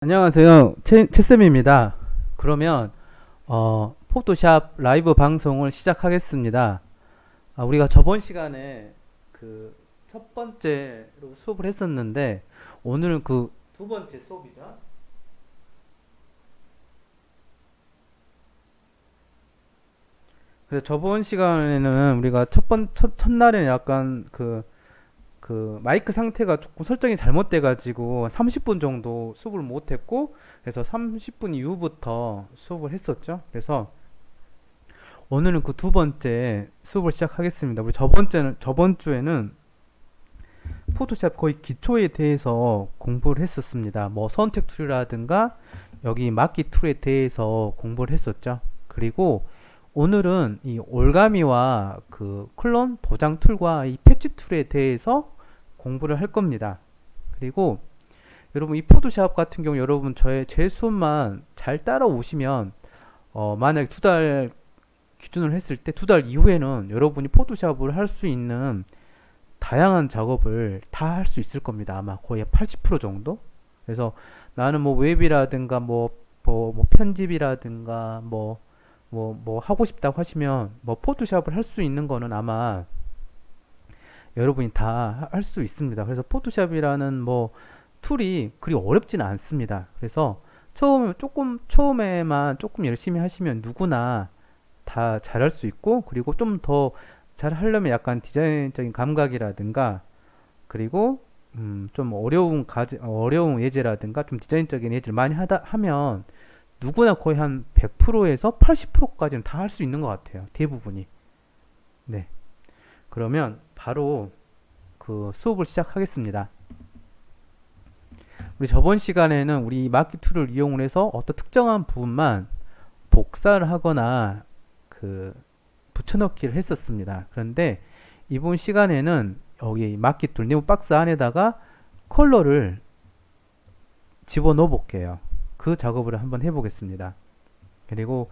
안녕하세요. 채쌤입니다. 그러면 포토샵 라이브 방송을 시작하겠습니다. 우리가 저번 시간에 그 첫 번째로 수업을 했었는데 오늘은 그 두 번째 수업이죠. 그래서 저번 시간에는 우리가 첫날에는 약간 그 마이크 상태가 조금 설정이 잘못돼 가지고 30분 정도 수업을 못 했고, 그래서 30분 이후부터 수업을 했었죠. 그래서 오늘은 그 두 번째 수업을 시작하겠습니다. 우리 저번 주에는 포토샵 거의 기초에 대해서 공부를 했었습니다. 뭐 선택 툴이라든가 여기 막기 툴에 대해서 공부를 했었죠. 그리고 오늘은 이 올가미와 그 클론 도장 툴과 이 패치 툴에 대해서 공부를 할 겁니다. 그리고 여러분 이 포토샵 같은 경우 여러분 제 수업만 잘 따라오시면 만약 두 달 기준으로 했을 때 두 달 이후에는 여러분이 포토샵을 할 수 있는 다양한 작업을 다 할 수 있을 겁니다. 아마 거의 80% 정도. 그래서 나는 뭐 웹이라든가 뭐 편집이라든가 뭐 하고 싶다고 하시면 뭐 포토샵을 할 수 있는 거는 아마 여러분이 다 할 수 있습니다. 그래서 포토샵이라는 뭐 툴이 그리 어렵지는 않습니다. 그래서 처음에만 조금 열심히 하시면 누구나 다 잘할 수 있고, 그리고 좀 더 잘하려면 약간 디자인적인 감각이라든가, 그리고 좀 어려운 예제라든가 좀 디자인적인 예제를 많이 하면 누구나 거의 한 100%에서 80%까지는 다 할 수 있는 것 같아요. 대부분이. 네. 그러면 바로 그 수업을 시작하겠습니다. 우리 저번 시간에는 우리 마키 툴을 이용을 해서 어떤 특정한 부분만 복사를 하거나 그 붙여넣기를 했었습니다. 그런데 이번 시간에는 여기 마키 툴 네모 박스 안에다가 컬러를 집어넣어 볼게요. 그 작업을 한번 해보겠습니다. 그리고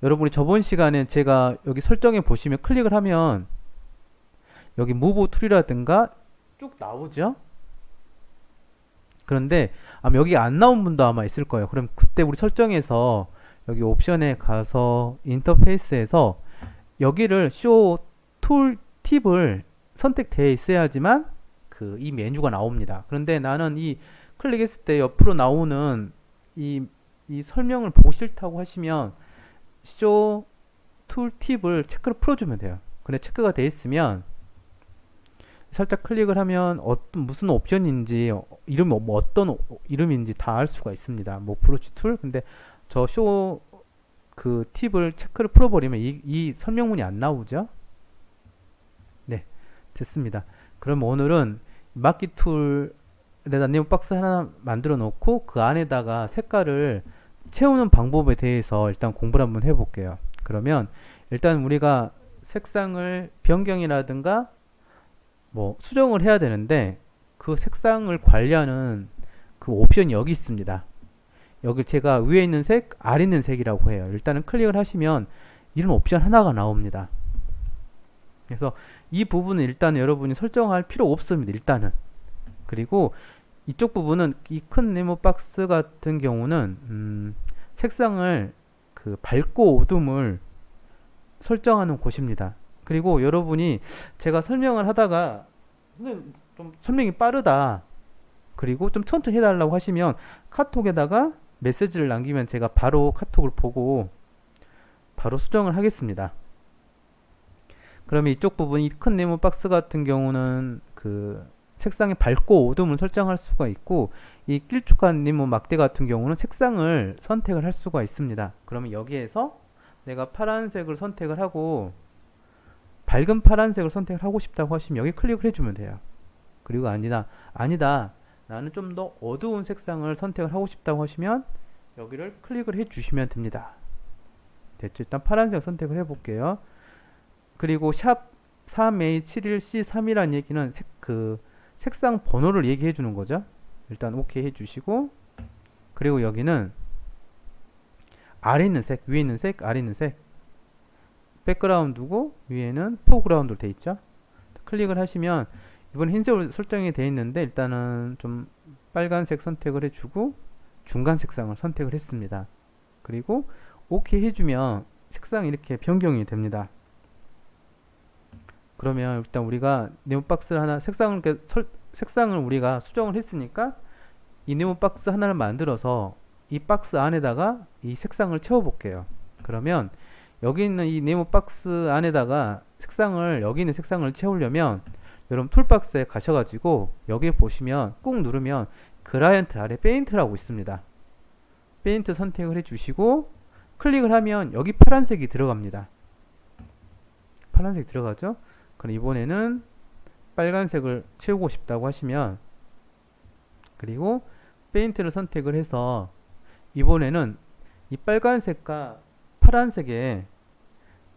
여러분이 저번 시간에 제가 여기 설정해 보시면 클릭을 하면 여기 무브 툴이라든가 쭉 나오죠. 그런데 아마 여기 안 나온 분도 아마 있을 거예요. 그럼 그때 우리 설정에서 여기 옵션에 가서 인터페이스에서 여기를 쇼 툴 팁을 선택되어 있어야지만 그 이 메뉴가 나옵니다. 그런데 나는 이 클릭했을 때 옆으로 나오는 이 설명을 보고 싫다고 하시면 쇼 툴 팁을 체크를 풀어주면 돼요. 근데 체크가 되어 있으면 살짝 클릭을 하면 무슨 옵션인지 이름이 뭐 어떤 이름인지 다 알 수가 있습니다. 뭐 브러쉬 툴. 근데 저 쇼 그 팁을 체크를 풀어버리면 이 설명문이 안 나오죠. 네, 됐습니다. 그럼 오늘은 마키 툴에다 네모 박스 하나 만들어 놓고 그 안에다가 색깔을 채우는 방법에 대해서 일단 공부를 한번 해볼게요. 그러면 일단 우리가 색상을 변경이라든가 뭐 수정을 해야 되는데 그 색상을 관리하는 그 옵션이 여기 있습니다. 여기 제가 위에 있는 색, 아래 있는 색이라고 해요. 일단은 클릭을 하시면 이런 옵션 하나가 나옵니다. 그래서 이 부분은 일단 여러분이 설정할 필요 없습니다. 일단은. 그리고 이쪽 부분은 이 큰 네모 박스 같은 경우는 색상을 그 밝고 어둠을 설정하는 곳입니다. 그리고 여러분이 제가 설명을 하다가 선생님 좀 설명이 빠르다, 그리고 좀 천천히 해달라고 하시면 카톡에다가 메시지를 남기면 제가 바로 카톡을 보고 바로 수정을 하겠습니다. 그러면 이쪽 부분 이 큰 네모 박스 같은 경우는 그 색상의 밝고 어둠을 설정할 수가 있고, 이 길쭉한 네모 막대 같은 경우는 색상을 선택을 할 수가 있습니다. 그러면 여기에서 내가 파란색을 선택을 하고 밝은 파란색을 선택을 하고 싶다고 하시면 여기 클릭을 해주면 돼요. 그리고 아니다 나는 좀 더 어두운 색상을 선택을 하고 싶다고 하시면 여기를 클릭을 해주시면 됩니다. 됐죠? 일단 파란색 선택을 해볼게요. 그리고 샵 3A71C3이라는 얘기는 색상 번호를 얘기해 주는 거죠. 일단 오케이 해주시고, 그리고 여기는 아래 있는 색, 위에 있는 색, 아래 있는 색, 백그라운드고 위에는 포그라운드로 되어 있죠. 클릭을 하시면 이번 흰색으로 설정이 되어 있는데 일단은 좀 빨간색 선택을 해주고 중간 색상을 선택을 했습니다. 그리고 OK 해주면 색상이 이렇게 변경이 됩니다. 그러면 일단 우리가 네모박스를 하나 색상을 우리가 수정을 했으니까 이 네모박스 하나를 만들어서 이 박스 안에다가 이 색상을 채워 볼게요. 그러면 여기 있는 이 네모박스 안에다가 여기 있는 색상을 채우려면 여러분 툴박스에 가셔가지고 여기에 보시면 꾹 누르면 그라디언트 아래 페인트라고 있습니다. 페인트 선택을 해주시고 클릭을 하면 여기 파란색이 들어갑니다. 파란색 들어가죠? 그럼 이번에는 빨간색을 채우고 싶다고 하시면 그리고 페인트를 선택을 해서 이번에는 이 빨간색과 파란색의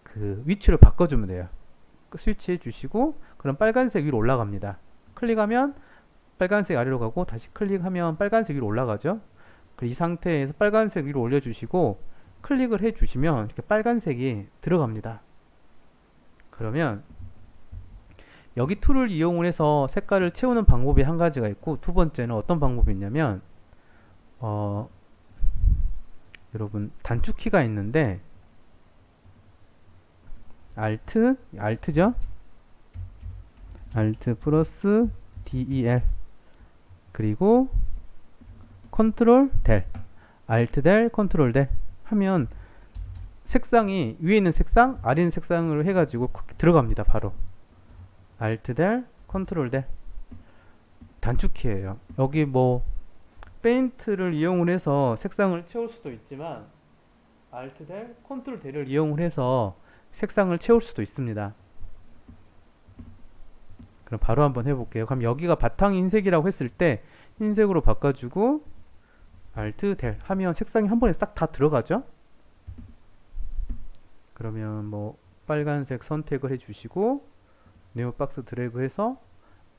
그 위치를 바꿔주면 돼요. 스위치 해주시고 그럼 빨간색 위로 올라갑니다. 클릭하면 빨간색 아래로 가고 다시 클릭하면 빨간색 위로 올라가죠. 이 상태에서 빨간색 위로 올려주시고 클릭을 해주시면 이렇게 빨간색이 들어갑니다. 그러면 여기 툴을 이용을 해서 색깔을 채우는 방법이 한 가지가 있고 두 번째는 어떤 방법이 있냐면 여러분 단축키가 있는데 Alt죠? Alt 플러스 DEL 그리고 컨트롤 델 Alt 델 컨트롤 델 하면 색상이 위에 있는 색상 아래 있는 색상으로 해가지고 들어갑니다. 바로 Alt 델 컨트롤 델 단축키예요. 여기 뭐 페인트를 이용을 해서 색상을 채울 수도 있지만 Alt 델 컨트롤 델을 이용을 해서 색상을 채울 수도 있습니다. 그럼 바로 한번 해볼게요. 그럼 여기가 바탕이 흰색이라고 했을 때 흰색으로 바꿔주고 Alt 델 하면 색상이 한 번에 싹 다 들어가죠. 그러면 뭐 빨간색 선택을 해주시고 네모박스 드래그해서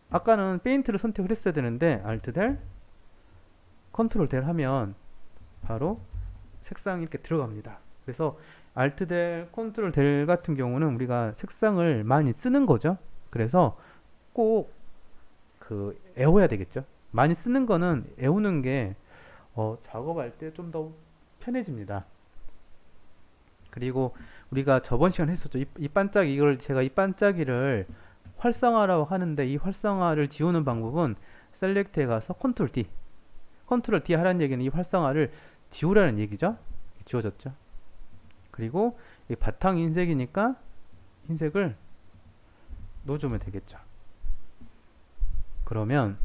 아까는 페인트를 선택을 했어야 되는데 Alt 델 컨트롤 델 하면 바로 색상이 이렇게 들어갑니다. 그래서 Alt 델 컨트롤 델 같은 경우는 우리가 색상을 많이 쓰는 거죠. 그래서 꼭 애워야 되겠죠. 많이 쓰는 거는 애우는 게 작업할 때 좀 더 편해집니다. 그리고 우리가 저번 시간에 했었죠. 이 반짝이 제가 이 반짝이를 활성화라고 하는데 이 활성화를 지우는 방법은 셀렉트에 가서 컨트롤 D 하라는 얘기는 이 활성화를 지우라는 얘기죠. 지워졌죠. 그리고 이 바탕 흰색이니까 흰색을 넣어주면 되겠죠. 그러면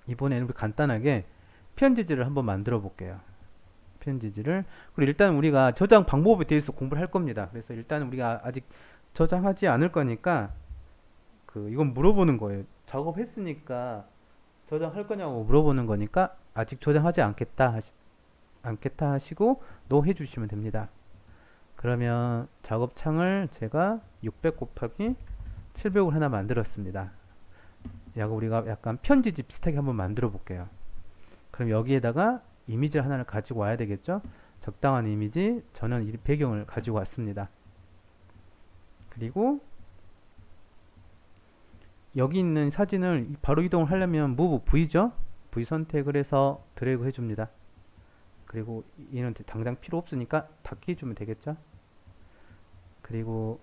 이번에는 우리 간단하게 편지지를 한번 만들어 볼게요. 편지지를. 그리고 일단 우리가 저장 방법에 대해서 공부를 할 겁니다. 그래서 일단 우리가 아직 저장하지 않을 거니까 이건 물어보는 거예요. 작업했으니까 저장할 거냐고 물어보는 거니까 아직 저장하지 않겠다 하시고 노 해주시면 됩니다. 그러면 작업창을 제가 600 곱하기 700을 하나 만들었습니다. 우리가 약간 편지지 비슷하게 한번 만들어 볼게요. 그럼 여기에다가 이미지를 하나를 가지고 와야 되겠죠. 적당한 이미지, 저는 이 배경을 가지고 왔습니다. 그리고 여기 있는 사진을 바로 이동을 하려면 Move V죠. V 선택을 해서 드래그 해줍니다. 그리고 얘는 당장 필요 없으니까 닫기 해주면 되겠죠. 그리고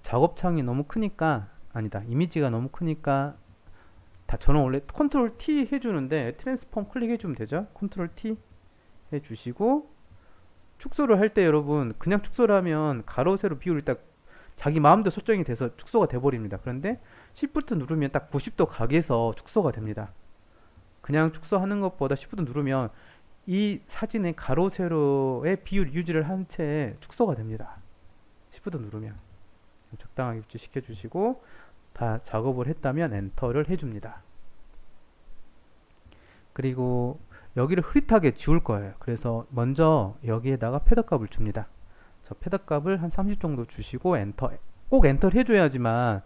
작업창이 너무 크니까 이미지가 너무 크니까 저는 원래 컨트롤 T 해주는데 트랜스폼 클릭해주면 되죠. 컨트롤 T 해주시고 축소를 할 때 여러분 그냥 축소를 하면 가로 세로 비율이 딱 자기 마음대로 설정이 돼서 축소가 돼버립니다. 그런데 Shift 누르면 딱 90도 각에서 축소가 됩니다. 그냥 축소하는 것보다 Shift 누르면 이 사진의 가로 세로의 비율 유지를 한 채 축소가 됩니다. Shift 누르면 적당하게 유지시켜 주시고 다 작업을 했다면 엔터를 해줍니다. 그리고 여기를 흐릿하게 지울 거예요. 그래서 먼저 여기에다가 패드 값을 줍니다. 패드 값을 한 30 정도 주시고 엔터, 꼭 엔터를 해줘야지만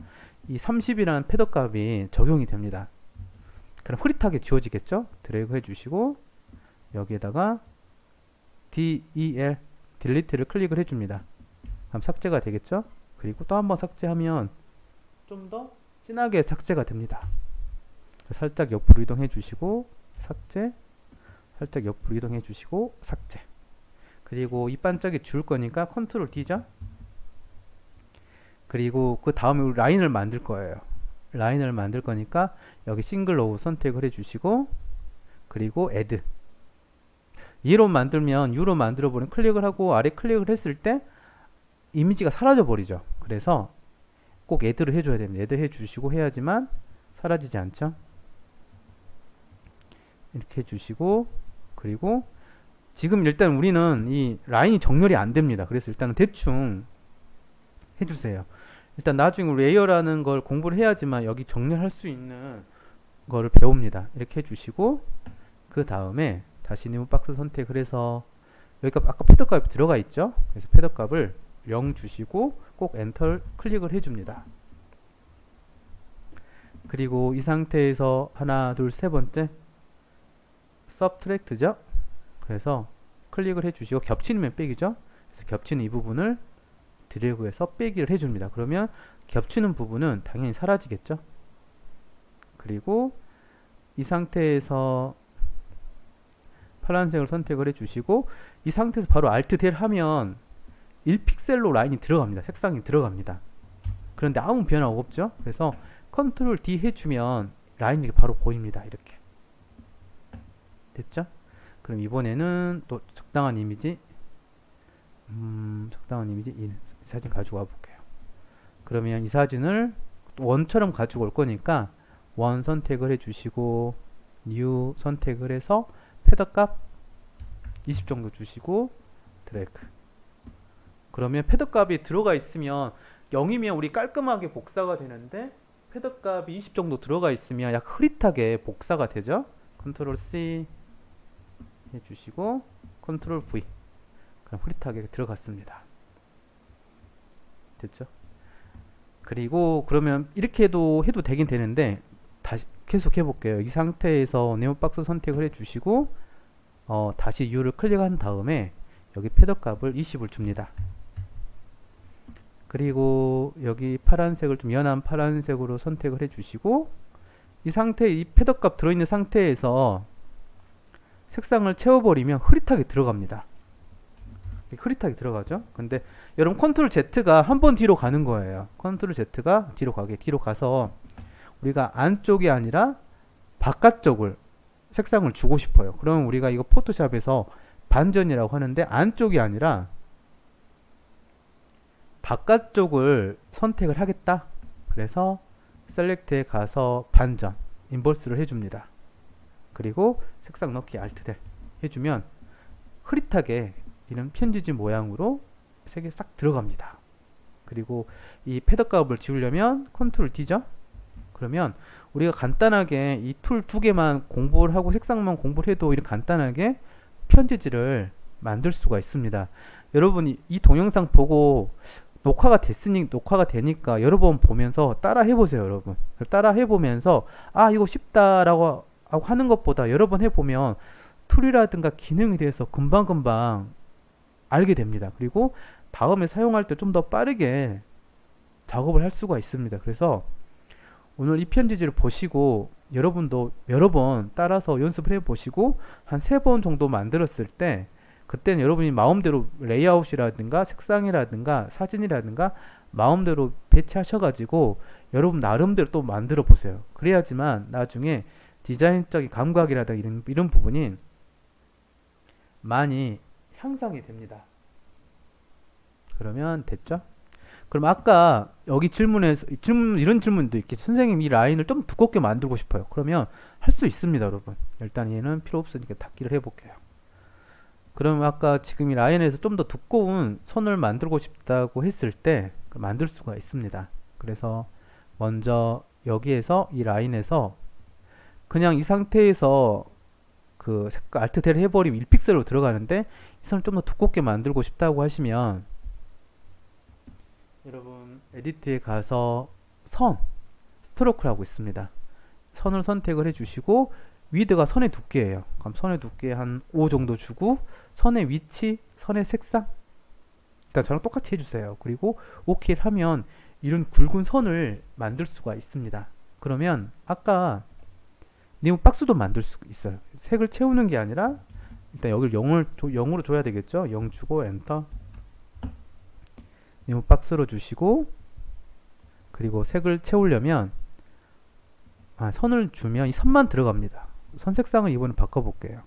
이 30이라는 패드 값이 적용이 됩니다. 그럼 흐릿하게 지워지겠죠? 드래그 해주시고 여기에다가 DEL 딜리트를 클릭을 해줍니다. 그럼 삭제가 되겠죠? 그리고 또 한번 삭제하면 좀 더 진하게 삭제가 됩니다. 살짝 옆으로 이동해 주시고 삭제 살짝 옆으로 이동해 주시고 삭제. 그리고 이 반짝이 지울 거니까 컨트롤 D죠. 그리고 그 다음에 우리 라인을 만들 거예요. 라인을 만들 거니까 여기 싱글 로우 선택을 해주시고 그리고 add. E로 만들면 U로 만들어 버리면 클릭을 하고 아래 클릭을 했을 때 이미지가 사라져 버리죠. 그래서 꼭 add를 해줘야 됩니다. add 해주시고 해야지만 사라지지 않죠. 이렇게 해주시고 그리고 지금 일단 우리는 이 라인이 정렬이 안 됩니다. 그래서 일단은 대충 해주세요. 일단 나중에 우리 레이어라는 걸 공부를 해야지만 여기 정렬할 수 있는 거를 배웁니다. 이렇게 해주시고 그 다음에 다시 네모 박스 선택을 해서 여기가 아까 패드 값이 들어가 있죠. 그래서 패드 값을 0 주시고 꼭 엔터 클릭을 해줍니다. 그리고 이 상태에서 하나 둘 세 번째 서브트랙트죠. 그래서 클릭을 해주시고 겹치면 빼기죠. 그래서 겹치는 이 부분을 드래그해서 빼기를 해줍니다. 그러면 겹치는 부분은 당연히 사라지겠죠. 그리고 이 상태에서 파란색을 선택을 해주시고 이 상태에서 바로 Alt 델 하면 1픽셀로 라인이 들어갑니다. 색상이 들어갑니다. 그런데 아무 변화가 없죠. 그래서 컨트롤 D 해주면 라인이 바로 보입니다. 이렇게 됐죠? 그럼 이번에는 또 적당한 이미지 이 사진 가지고 와 볼게요. 그러면 이 사진을 원처럼 가지고 올 거니까 원 선택을 해주시고 뉴 선택을 해서 패더 값 20 정도 주시고 드래그. 그러면 패더 값이 들어가 있으면 0이면 우리 깔끔하게 복사가 되는데 패더 값이 20 정도 들어가 있으면 약간 흐릿하게 복사가 되죠. 컨트롤 C 해주시고 컨트롤 V. 그럼 흐릿하게 들어갔습니다. 됐죠? 그리고 그러면 이렇게 해도 되긴 되는데 다시 계속 해볼게요. 이 상태에서 네모 박스 선택을 해주시고 다시 U를 클릭한 다음에 여기 패더 값을 20을 줍니다. 그리고 여기 파란색을 좀 연한 파란색으로 선택을 해주시고 이 상태 이 패더 값 들어있는 상태에서 색상을 채워버리면 흐릿하게 들어갑니다. 흐릿하게 들어가죠. 근데 여러분 컨트롤 Z가 한 번 뒤로 가는 거예요. 컨트롤 Z가 뒤로 가서 우리가 안쪽이 아니라 바깥쪽을 색상을 주고 싶어요. 그러면 우리가 이거 포토샵에서 반전이라고 하는데 안쪽이 아니라 바깥쪽을 선택을 하겠다. 그래서 셀렉트에 가서 반전 인버스를 해줍니다. 그리고 색상 넣기 Alt 델 해주면 흐릿하게 이런 편지지 모양으로 색이 싹 들어갑니다. 그리고 이 패더 값을 지우려면 컨트롤 D죠. 그러면 우리가 간단하게 이 툴 두 개만 공부를 하고 색상만 공부를 해도 이렇게 간단하게 편지지를 만들 수가 있습니다. 여러분이 이 동영상 보고 녹화가 되니까 여러 번 보면서 따라 해보세요. 여러분 따라 해보면서 아 이거 쉽다라고 하는 것보다 여러 번 해보면 툴이라든가 기능에 대해서 금방금방 알게 됩니다. 그리고 다음에 사용할 때 좀 더 빠르게 작업을 할 수가 있습니다. 그래서 오늘 이 편지지를 보시고 여러분도 여러 번 따라서 연습을 해보시고 한 3번 정도 만들었을 때 그때는 여러분이 마음대로 레이아웃이라든가 색상이라든가 사진이라든가 마음대로 배치하셔가지고 여러분 나름대로 또 만들어 보세요. 그래야지만 나중에 디자인적인 감각이라든가 이런 부분이 많이 향상이 됩니다. 그러면 됐죠? 그럼 아까 여기 이런 질문도 있겠죠. 선생님 이 라인을 좀 두껍게 만들고 싶어요. 그러면 할 수 있습니다, 여러분. 일단 얘는 필요 없으니까 닫기를 해볼게요. 그럼 아까 지금 이 라인에서 좀 더 두꺼운 선을 만들고 싶다고 했을 때 만들 수가 있습니다. 그래서 먼저 여기에서 이 라인에서 그냥 이 상태에서 그 색깔 Alt 델 해버리면 1픽셀로 들어가는데 이 선을 좀 더 두껍게 만들고 싶다고 하시면 여러분 에디트에 가서 선 스트로크라고 있습니다. 선을 선택을 해주시고 위드가 선의 두께예요. 그럼 선의 두께 한 5 정도 주고 선의 위치, 선의 색상 일단 저랑 똑같이 해주세요. 그리고 OK를 하면 이런 굵은 선을 만들 수가 있습니다. 그러면 아까 네모 박스도 만들 수 있어요. 색을 채우는 게 아니라 일단 여기를 0으로 줘야 되겠죠. 0 주고 엔터. 네모 박스로 주시고, 그리고 색을 채우려면 선을 주면 이 선만 들어갑니다. 선 색상을 이번에 바꿔볼게요.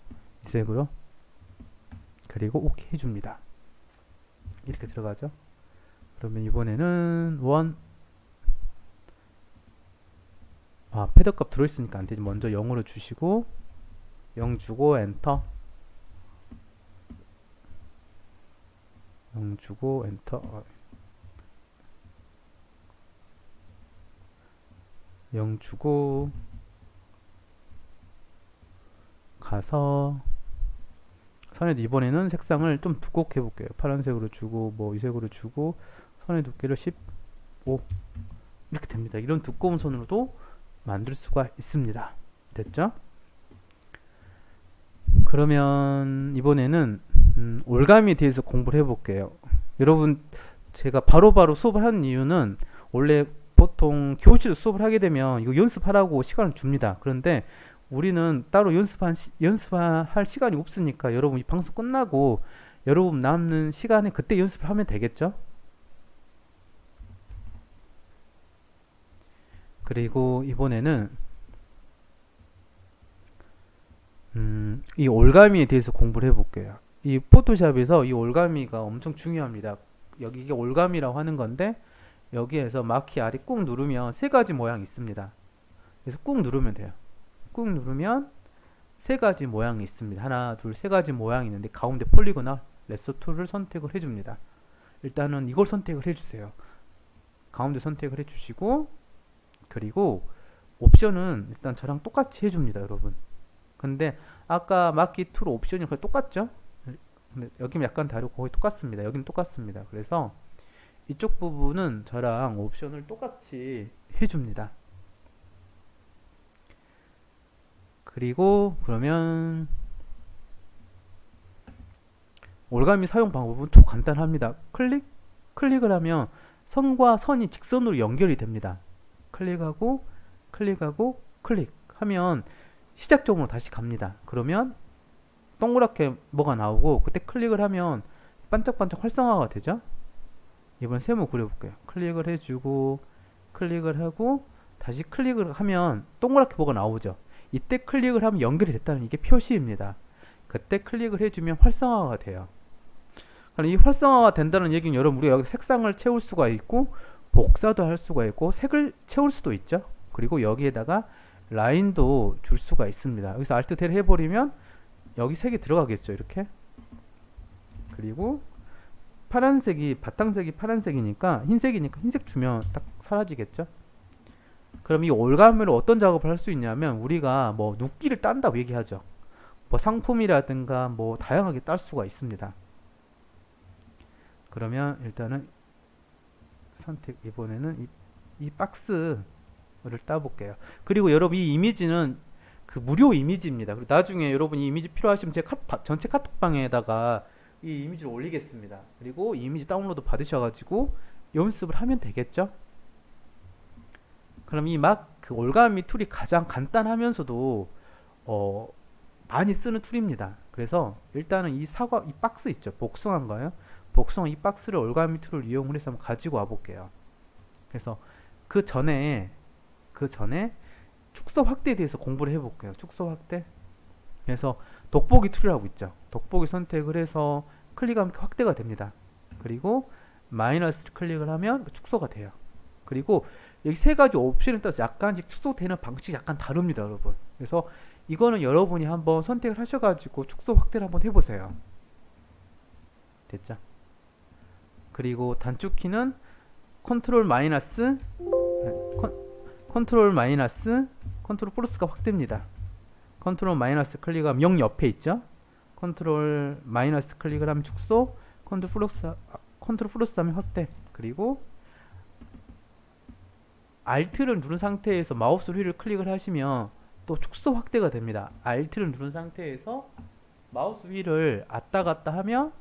이 색으로. 그리고 오케이 해줍니다. 이렇게 들어가죠. 그러면 이번에는 패드값 들어있으니까 안되지. 먼저 0으로 주시고 0 주고 엔터. 0 주고 엔터. 0 주고 가서 선의 이번에는 색상을 좀 두껍게 해볼게요. 파란색으로 주고 이 색으로 주고 선의 두께를 15 이렇게 됩니다. 이런 두꺼운 선으로도 만들 수가 있습니다. 됐죠? 그러면 이번에는 올가미에 대해서 공부를 해볼게요. 여러분, 제가 바로바로 수업을 하는 이유는 원래 보통 교실에서 수업을 하게 되면 이거 연습하라고 시간을 줍니다. 그런데 우리는 따로 연습할 시간이 없으니까 여러분 이 방송 끝나고 여러분 남는 시간에 그때 연습을 하면 되겠죠? 그리고 이번에는 이 올가미에 대해서 공부를 해볼게요. 이 포토샵에서 이 올가미가 엄청 중요합니다. 여기 이게 올가미라고 하는 건데 여기에서 마키 아래 꾹 누르면 세 가지 모양이 있습니다. 그래서 꾹 누르면 돼요. 꾹 누르면 세 가지 모양이 있습니다. 하나, 둘, 세 가지 모양이 있는데 가운데 폴리곤al 레서 툴을 선택을 해줍니다. 일단은 이걸 선택을 해주세요. 가운데 선택을 해주시고, 그리고 옵션은 일단 저랑 똑같이 해줍니다, 여러분. 근데 아까 마키 툴 옵션이 거의 똑같죠? 근데 여기는 약간 다르고 거의 똑같습니다. 여기는 똑같습니다. 그래서 이쪽 부분은 저랑 옵션을 똑같이 해줍니다. 그리고 그러면 올가미 사용 방법은 좀 간단합니다. 클릭을 하면 선과 선이 직선으로 연결이 됩니다. 클릭하고 클릭하면 시작점으로 다시 갑니다. 그러면 동그랗게 뭐가 나오고 그때 클릭을 하면 반짝반짝 활성화가 되죠. 이번 세모 그려볼게요. 클릭을 해주고 클릭을 하고 다시 클릭을 하면 동그랗게 뭐가 나오죠. 이때 클릭을 하면 연결이 됐다는 이게 표시입니다. 그때 클릭을 해주면 활성화가 돼요. 이 활성화가 된다는 얘기는 여러분 우리가 여기 색상을 채울 수가 있고 복사도 할 수가 있고 색을 채울 수도 있죠. 그리고 여기에다가 라인도 줄 수가 있습니다. 여기서 Alt 델 해버리면 여기 색이 들어가겠죠. 이렇게. 그리고 파란색이 바탕색이 파란색이니까 흰색이니까 흰색 주면 딱 사라지겠죠. 그럼 이 올가미를 어떤 작업을 할 수 있냐면 우리가 뭐 눕기를 딴다고 얘기하죠. 뭐 상품이라든가 뭐 다양하게 딸 수가 있습니다. 그러면 일단은 선택 이번에는 이 박스를 따볼게요. 그리고 여러분 이 이미지는 그 무료 이미지입니다. 그리고 나중에 여러분 이 이미지 필요하시면 제 전체 카톡방에다가 이 이미지를 올리겠습니다. 그리고 이 이미지 다운로드 받으셔가지고 연습을 하면 되겠죠. 그럼 이 그 올가미 툴이 가장 간단하면서도 많이 쓰는 툴입니다. 그래서 일단은 이 박스 있죠. 복숭아인 거예요. 복숭아 이 박스를 올가미 툴을 이용을 해서 한번 가지고 와 볼게요. 그래서 그 전에 축소 확대에 대해서 공부를 해볼게요. 축소 확대. 그래서 돋보기 툴이라고 있죠. 돋보기 선택을 해서 클릭하면 확대가 됩니다. 그리고 마이너스 클릭을 하면 축소가 돼요. 그리고 여기 세 가지 옵션에 따라서 약간씩 축소되는 방식이 약간 다릅니다, 여러분. 그래서 이거는 여러분이 한번 선택을 하셔가지고 축소 확대를 한번 해보세요. 됐죠? 그리고 단축키는 컨트롤 마이너스 컨트롤 플러스가 확대입니다. 컨트롤 마이너스 클릭하면 0 옆에 있죠? 컨트롤 마이너스 클릭을 하면 축소, 컨트롤 플러스 하면 확대. 그리고 Alt를 누른 상태에서 마우스 휠을 클릭을 하시면 또 축소 확대가 됩니다. Alt를 누른 상태에서 마우스 휠을 왔다 갔다 하면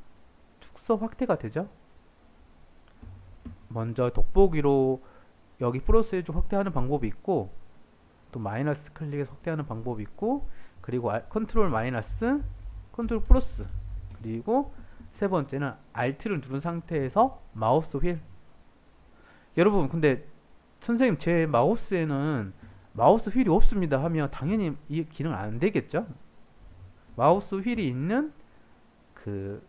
축소 확대가 되죠. 먼저 돋보기로 여기 플러스 해주고 확대하는 방법이 있고 또 마이너스 클릭해서 확대하는 방법이 있고 그리고 컨트롤 마이너스 컨트롤 플러스, 그리고 세 번째는 Alt를 누른 상태에서 마우스 휠. 여러분 근데 선생님 제 마우스에는 마우스 휠이 없습니다 하면 당연히 이 기능 안 되겠죠? 마우스 휠이 있는 그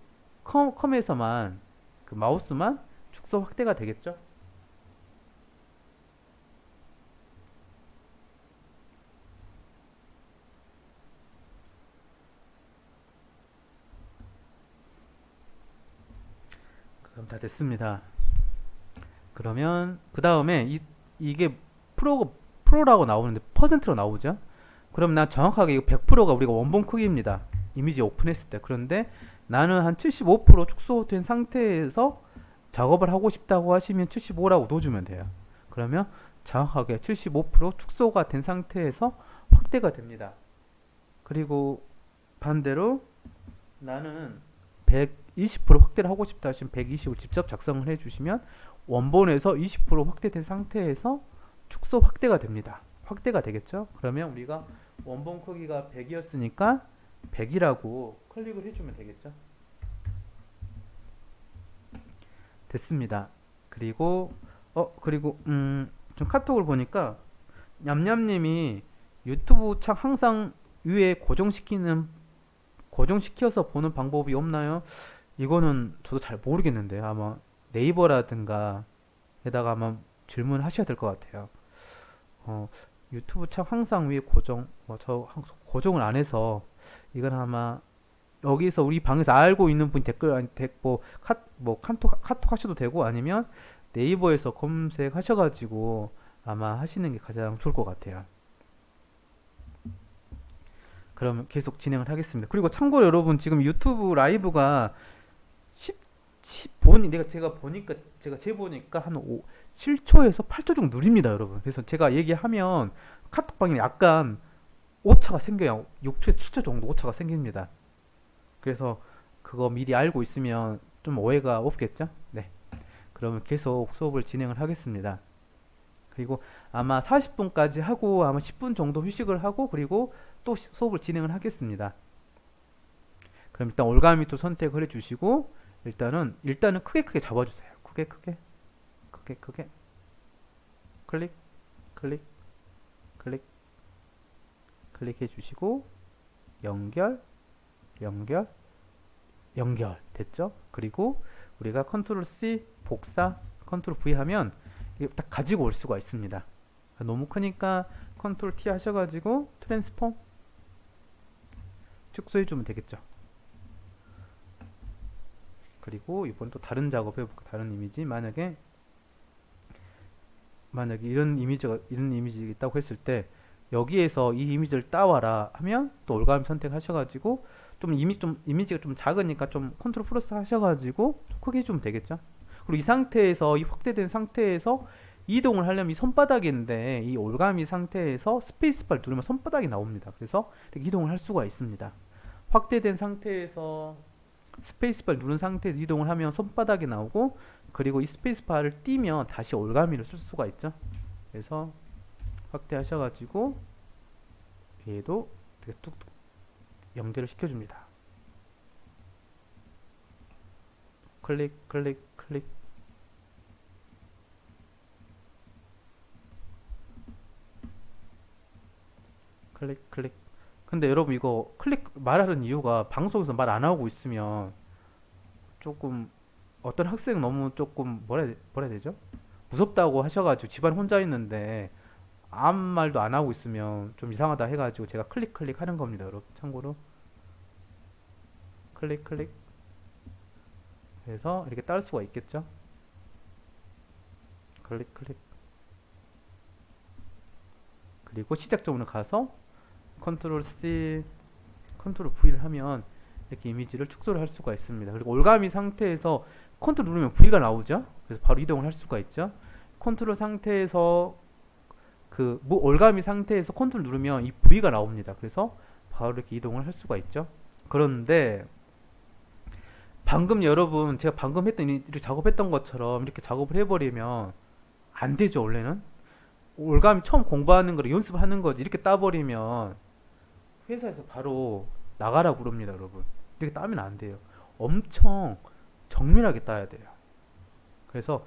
컴에서만 그 마우스만 축소 확대가 되겠죠? 그럼 다 됐습니다. 그러면 그 다음에 이게 프로라고 나오는데 퍼센트로 나오죠? 그럼 난 정확하게 이거 100%가 우리가 원본 크기입니다. 이미지 오픈했을 때. 그런데 나는 한 75% 축소된 상태에서 작업을 하고 싶다고 하시면 75라고 넣어주면 돼요. 그러면 정확하게 75% 축소가 된 상태에서 확대가 됩니다. 그리고 반대로 나는 120% 확대를 하고 싶다 하시면 120을 직접 작성을 해주시면 원본에서 20% 확대된 상태에서 축소 확대가 됩니다. 확대가 되겠죠? 그러면 우리가 원본 크기가 100이었으니까 100이라고 클릭을 해주면 되겠죠? 됐습니다. 그리고 좀 카톡을 보니까 냠냠님이 유튜브 창 항상 위에 고정시켜서 보는 방법이 없나요? 이거는 저도 잘 모르겠는데요. 아마 네이버라든가 에다가 아마 질문하셔야 될 것 같아요. 유튜브 창 항상 위에 저 고정을 안 해서 이건 아마 여기서 우리 방에서 알고 있는 분이 댓글 아니 카톡 하셔도 되고 아니면 네이버에서 검색하셔가지고 아마 하시는 게 가장 좋을 것 같아요. 그러면 계속 진행을 하겠습니다. 그리고 참고로 여러분 지금 유튜브 라이브가 제가 보니까 한 7초에서 8초 정도 느립니다, 여러분. 그래서 제가 얘기하면 카톡방에 약간 오차가 생겨요. 6초에서 7초 정도 오차가 생깁니다. 그래서 그거 미리 알고 있으면 좀 오해가 없겠죠? 네. 그러면 계속 수업을 진행을 하겠습니다. 그리고 아마 40분까지 하고 아마 10분 정도 휴식을 하고 그리고 또 수업을 진행을 하겠습니다. 그럼 일단 올가미도 선택을 해주시고 일단은 크게 잡아주세요. 크게 클릭 해주시고 연결 됐죠? 그리고 우리가 컨트롤 C 복사 컨트롤 V 하면 이게 딱 가지고 올 수가 있습니다. 너무 크니까 컨트롤 T 하셔가지고 트랜스폼 축소해주면 되겠죠. 그리고 이번 또 다른 작업 해볼까? 다른 이미지 만약에 이런 이미지가 있다고 했을 때 여기에서 이 이미지를 따와라 하면 또 올가미 선택하셔가지고 이미지가 좀 작으니까 좀 컨트롤 플러스 하셔가지고 좀 크게 해주면 되겠죠. 그리고 이 상태에서 이 확대된 상태에서 이동을 하려면 이 손바닥인데 이 올가미 상태에서 스페이스바를 누르면 손바닥이 나옵니다. 그래서 이렇게 이동을 할 수가 있습니다. 확대된 상태에서 스페이스바를 누른 상태에서 이동을 하면 손바닥이 나오고 그리고 이 스페이스바를 띄면 다시 올가미를 쓸 수가 있죠. 그래서 확대하셔가지고 얘도 뚝뚝 연결을 시켜줍니다. 클릭 근데 여러분 이거 말하는 이유가 방송에서 말 안 하고 있으면 조금 어떤 학생 너무 조금 뭐라 해야 되죠? 무섭다고 하셔가지고 집안 혼자 있는데 아무 말도 안 하고 있으면 좀 이상하다 해가지고 제가 클릭 하는 겁니다, 여러분. 참고로 클릭 해서 이렇게 딸 수가 있겠죠? 클릭 그리고 시작점으로 가서 컨트롤 C 컨트롤 V를 하면 이렇게 이미지를 축소를 할 수가 있습니다. 그리고 올가미 상태에서 컨트롤 누르면 V가 나오죠? 그래서 바로 이동을 할 수가 있죠. 컨트롤 상태에서 올가미 상태에서 컨트롤 누르면 이 V가 나옵니다. 그래서 바로 이렇게 이동을 할 수가 있죠. 그런데 방금 여러분 제가 방금 이렇게 작업했던 것처럼 이렇게 작업을 해버리면 안 되죠. 원래는 올가미 처음 공부하는 거를 연습하는 거지 이렇게 따버리면 회사에서 바로 나가라 그럽니다, 여러분. 이렇게 따면 안 돼요. 엄청 정밀하게 따야 돼요. 그래서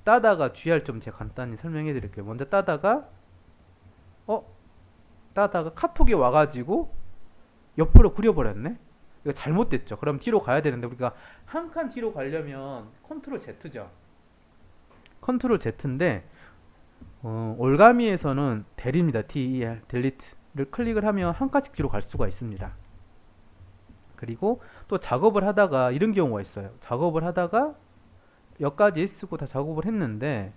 따다가 주의할 점 제가 간단히 설명해 드릴게요. 먼저 어 따다가 카톡이 와가지고 옆으로 그려버렸네. 이거 잘못됐죠. 그럼 뒤로 가야 되는데 우리가 한 칸 뒤로 가려면 컨트롤 Z죠. 컨트롤 Z인데 올가미에서는 del입니다. del, delete를 클릭을 하면 한 칸씩 뒤로 갈 수가 있습니다. 그리고 또 작업을 하다가 이런 경우가 있어요. 작업을 하다가 여기까지 쓰고 다 작업을 했는데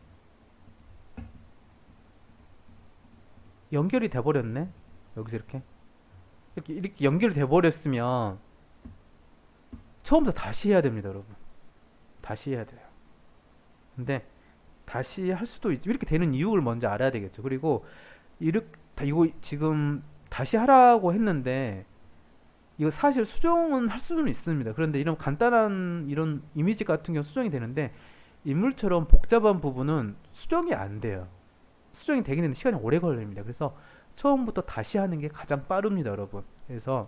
연결이 돼버렸네. 여기서 이렇게 연결이 돼버렸으면 처음부터 다시 해야 됩니다, 여러분. 다시 해야 돼요. 근데 다시 할 수도 있죠. 이렇게 되는 이유를 먼저 알아야 되겠죠. 그리고 이거 지금 다시 하라고 했는데 이거 사실 수정은 할 수는 있습니다. 그런데 이런 간단한 이런 이미지 같은 경우 수정이 되는데 인물처럼 복잡한 부분은 수정이 안 돼요. 수정이 되긴 했는데 시간이 오래 걸립니다. 그래서 처음부터 다시 하는 게 가장 빠릅니다, 여러분. 그래서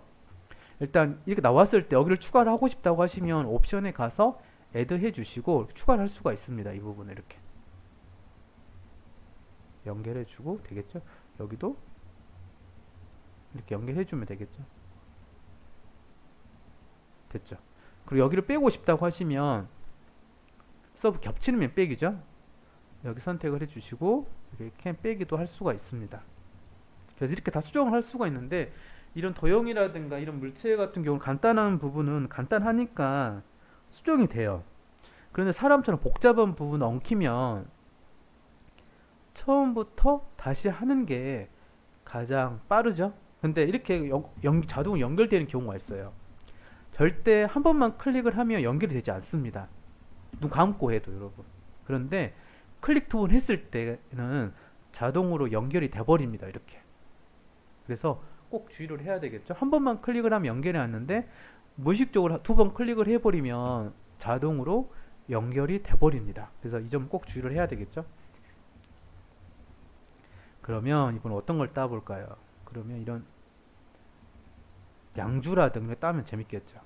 일단 이렇게 나왔을 때 여기를 추가를 하고 싶다고 하시면 옵션에 가서 애드 해주시고 추가를 할 수가 있습니다. 이 부분을 이렇게 연결해주고 되겠죠. 여기도 이렇게 연결해주면 되겠죠. 됐죠. 그리고 여기를 빼고 싶다고 하시면 서브 겹치면 빼기죠. 여기 선택을 해주시고 이렇게 빼기도 할 수가 있습니다. 그래서 이렇게 다 수정을 할 수가 있는데 이런 도형이라든가 이런 물체 같은 경우는 간단한 부분은 간단하니까 수정이 돼요. 그런데 사람처럼 복잡한 부분 엉키면 처음부터 다시 하는 게 가장 빠르죠. 근데 이렇게 자동으로 연결되는 경우가 있어요. 절대 한 번만 클릭을 하면 연결이 되지 않습니다. 눈 감고 해도 여러분. 그런데 클릭 두 번 했을 때는 자동으로 연결이 돼 버립니다. 이렇게. 그래서 꼭 주의를 해야 되겠죠. 한 번만 클릭을 하면 연결이 왔는데 무의식적으로 두 번 클릭을 해버리면 자동으로 연결이 돼 버립니다. 그래서 이 점 꼭 주의를 해야 되겠죠. 그러면 이번 어떤 걸 따볼까요? 그러면 이런 양주라든가 따면 재밌겠죠.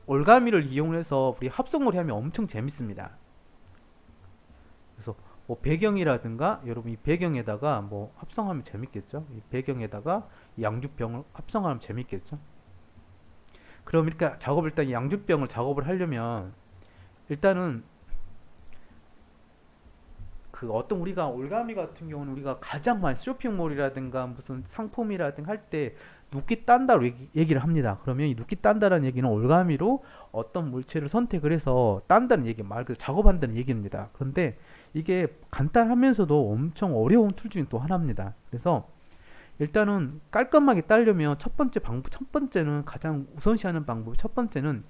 올가미를 이용해서 우리 합성놀이 하면 엄청 재밌습니다. 그래서 뭐 배경이라든가 여러분 이 배경에다가 뭐 합성하면 재밌겠죠. 이 배경에다가 이 양주병을 합성하면 재밌겠죠. 그럼 이렇게 일단 이 양주병을 작업을 하려면 일단은 그 어떤 우리가 올가미 같은 경우는 우리가 가장 많이 쇼핑몰이라든가 무슨 상품이라든가 할 때 눕기 딴다로 얘기를 합니다. 그러면 이 눕기 딴다라는 얘기는 올가미로 어떤 물체를 선택을 해서 딴다는 얘기, 말 그대로 작업한다는 얘기입니다. 그런데 이게 간단하면서도 엄청 어려운 툴 중에 또 하나입니다. 그래서 일단은 깔끔하게 따려면 첫 번째는 가장 우선시하는 방법, 첫 번째는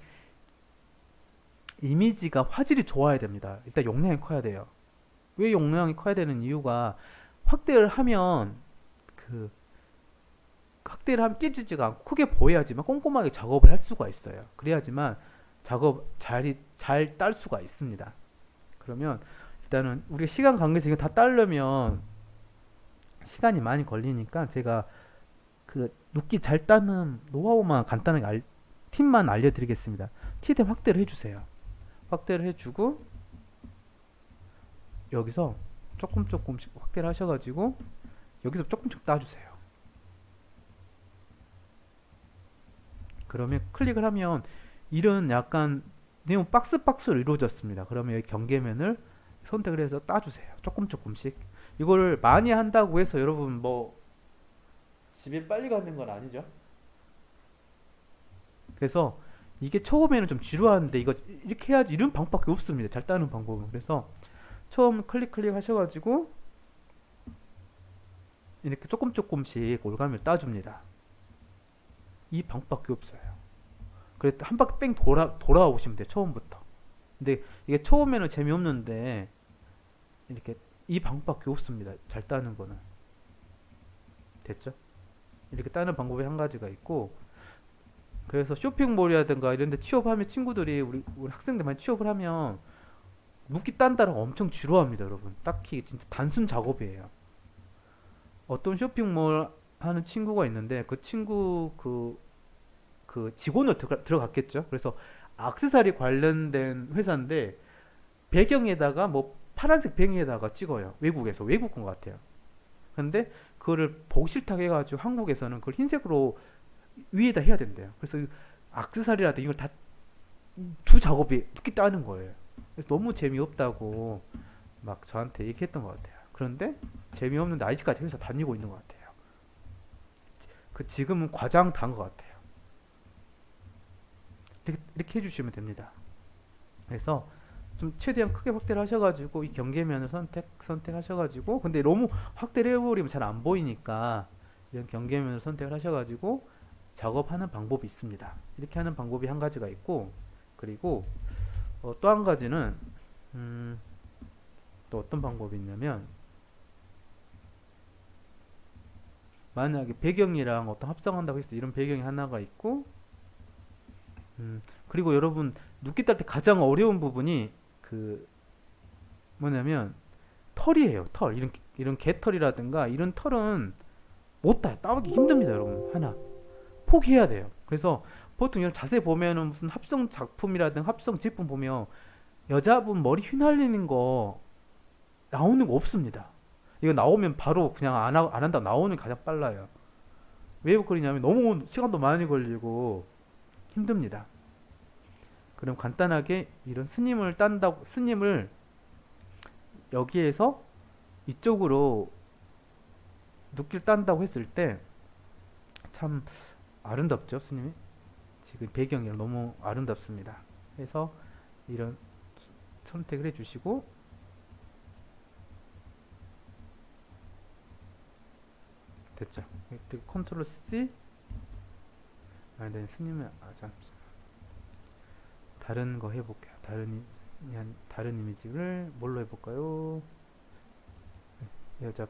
이미지가 화질이 좋아야 됩니다. 일단 용량이 커야 돼요. 왜 용량이 커야 되는 이유가 확대를 하면 확대를 하면 깨지지가 않고 크게 보여야지만 꼼꼼하게 작업을 할 수가 있어요. 그래야지만 작업 잘 딸 수가 있습니다. 그러면 일단은 우리가 시간 관계에서 이거 다 따려면 시간이 많이 걸리니까 제가 그 눕기 잘 따는 노하우만 간단하게 팁만 알려드리겠습니다. 최대 확대를 해주세요. 확대를 해주고 여기서 조금씩 확대를 하셔가지고 여기서 조금씩 따주세요. 그러면 클릭을 하면 이런 약간 내용 박스로 이루어졌습니다. 그러면 여기 경계면을 선택을 해서 따주세요. 조금씩. 이거를 많이 한다고 해서 여러분 뭐 집에 빨리 가는 건 아니죠. 그래서 이게 처음에는 좀 지루한데 이거 이렇게 해야지, 이런 방법밖에 없습니다. 잘 따는 방법은. 그래서 처음 클릭 하셔가지고 이렇게 조금씩 올가미를 따줍니다. 이 방법밖에 없어요. 그래서 한 바퀴 뺑 돌아오시면 돼요. 처음부터. 근데 이게 처음에는 재미없는데 이렇게 이 방법밖에 없습니다. 잘 따는 거는. 됐죠? 이렇게 따는 방법이 한 가지가 있고, 그래서 쇼핑몰이라든가 이런 데 취업하면 친구들이 우리 학생들 많이 취업을 하면 묵기 딴다라고 엄청 지루합니다, 여러분. 딱히 진짜 단순 작업이에요. 어떤 쇼핑몰 하는 친구가 있는데 그 친구 그 직원으로 들어갔겠죠. 그래서 액세서리 관련된 회사인데 배경에다가 뭐 파란색 뱅이에다가 찍어요. 외국에서 외국 건 것 같아요. 근데 그거를 보기 싫다고 해가지고 한국에서는 그걸 흰색으로 위에다 해야 된대요. 그래서 액세서리라든 이걸 다 주 작업이 뚜기 따는 거예요. 그래서 너무 재미없다고 막 저한테 얘기했던 것 같아요. 그런데 재미없는데 아직까지 회사 다니고 있는 것 같아요. 그 지금은 과장 단 것 같아요. 이렇게 해주시면 됩니다. 그래서 좀 최대한 크게 확대를 하셔가지고 이 경계면을 선택하셔가지고 근데 너무 확대를 해버리면 잘 안 보이니까 이런 경계면을 선택을 하셔가지고 작업하는 방법이 있습니다. 이렇게 하는 방법이 한 가지가 있고 그리고 또 한 가지는 또 어떤 방법이 있냐면 만약에 배경이랑 어떤 합성한다고 했을 때 이런 배경이 하나가 있고 그리고 여러분 눕기 딸 때 가장 어려운 부분이 그 뭐냐면 털이에요. 털 이런 개털이라든가 이런 털은 못 따요. 따기 힘듭니다, 여러분. 하나 포기해야 돼요. 그래서 보통 이런 자세 보면은 무슨 합성 작품이라든 합성 제품 보면 여자분 머리 휘날리는 거 나오는 거 없습니다. 이거 나오면 바로 그냥 안 한다 나오는 게 가장 빨라요. 왜 그러냐면 너무 시간도 많이 걸리고 힘듭니다. 그럼 간단하게 이런 스님을 여기에서 이쪽으로 눕기를 딴다고 했을 때 참 아름답죠, 스님이? 지금 배경이 너무 아름답습니다. 그래서 이런 선택을 해주시고 됐죠. 그리고 컨트롤 C 네, 스님은 잠시만 다른 거 해볼게요. 다른 이미지를 뭘로 해볼까요? 여자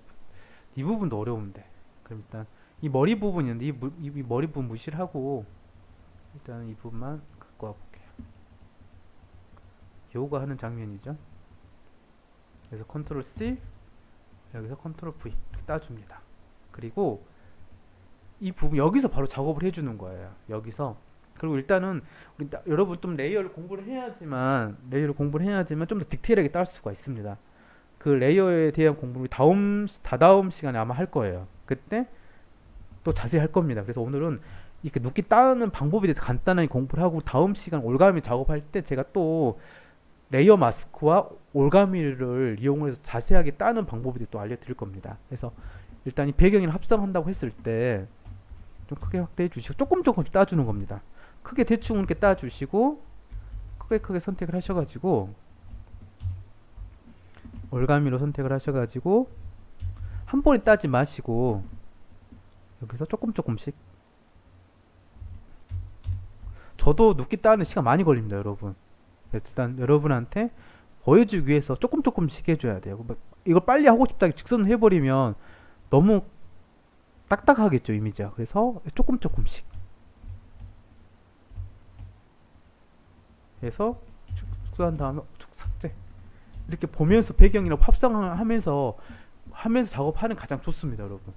이 부분도 어려운데 그럼 일단 이 머리 부분이 있는데 이 머리 부분 무시를 하고 일단 이 부분만 갖고 와볼게요. 요가 하는 장면이죠. 그래서 컨트롤 C 여기서 컨트롤 V 이렇게 따줍니다. 그리고 이 부분 여기서 바로 작업을 해주는 거예요. 여기서 그리고 일단은 여러분 좀 레이어를 공부를 해야지만 좀 더 디테일하게 딸 수가 있습니다. 그 레이어에 대한 공부를 다다음 시간에 아마 할 거예요. 그때 또 자세히 할 겁니다. 그래서 오늘은 이렇게 눕기 따는 방법에 대해서 간단하게 공부를 하고 다음 시간 올가미 작업할 때 제가 또 레이어 마스크와 올가미를 이용해서 자세하게 따는 방법에 대해서 또 알려드릴 겁니다. 그래서 일단 이 배경이랑 합성한다고 했을 때 좀 크게 확대해 주시고 조금 따주는 겁니다. 크게 대충 이렇게 따주시고 크게 선택을 하셔가지고 올가미로 선택을 하셔가지고 한 번에 따지 마시고 여기서 조금씩 저도 눕기 따는 시간 많이 걸립니다, 여러분. 그래서 일단 여러분한테 보여주기 위해서 조금씩 해줘야 돼요. 이걸 빨리 하고 싶다 직선을 해버리면 너무 딱딱하겠죠, 이미지가. 그래서 조금씩 해서 축소한 다음에 삭제 이렇게 보면서 배경이랑 합성하면서 작업하는 가장 좋습니다, 여러분.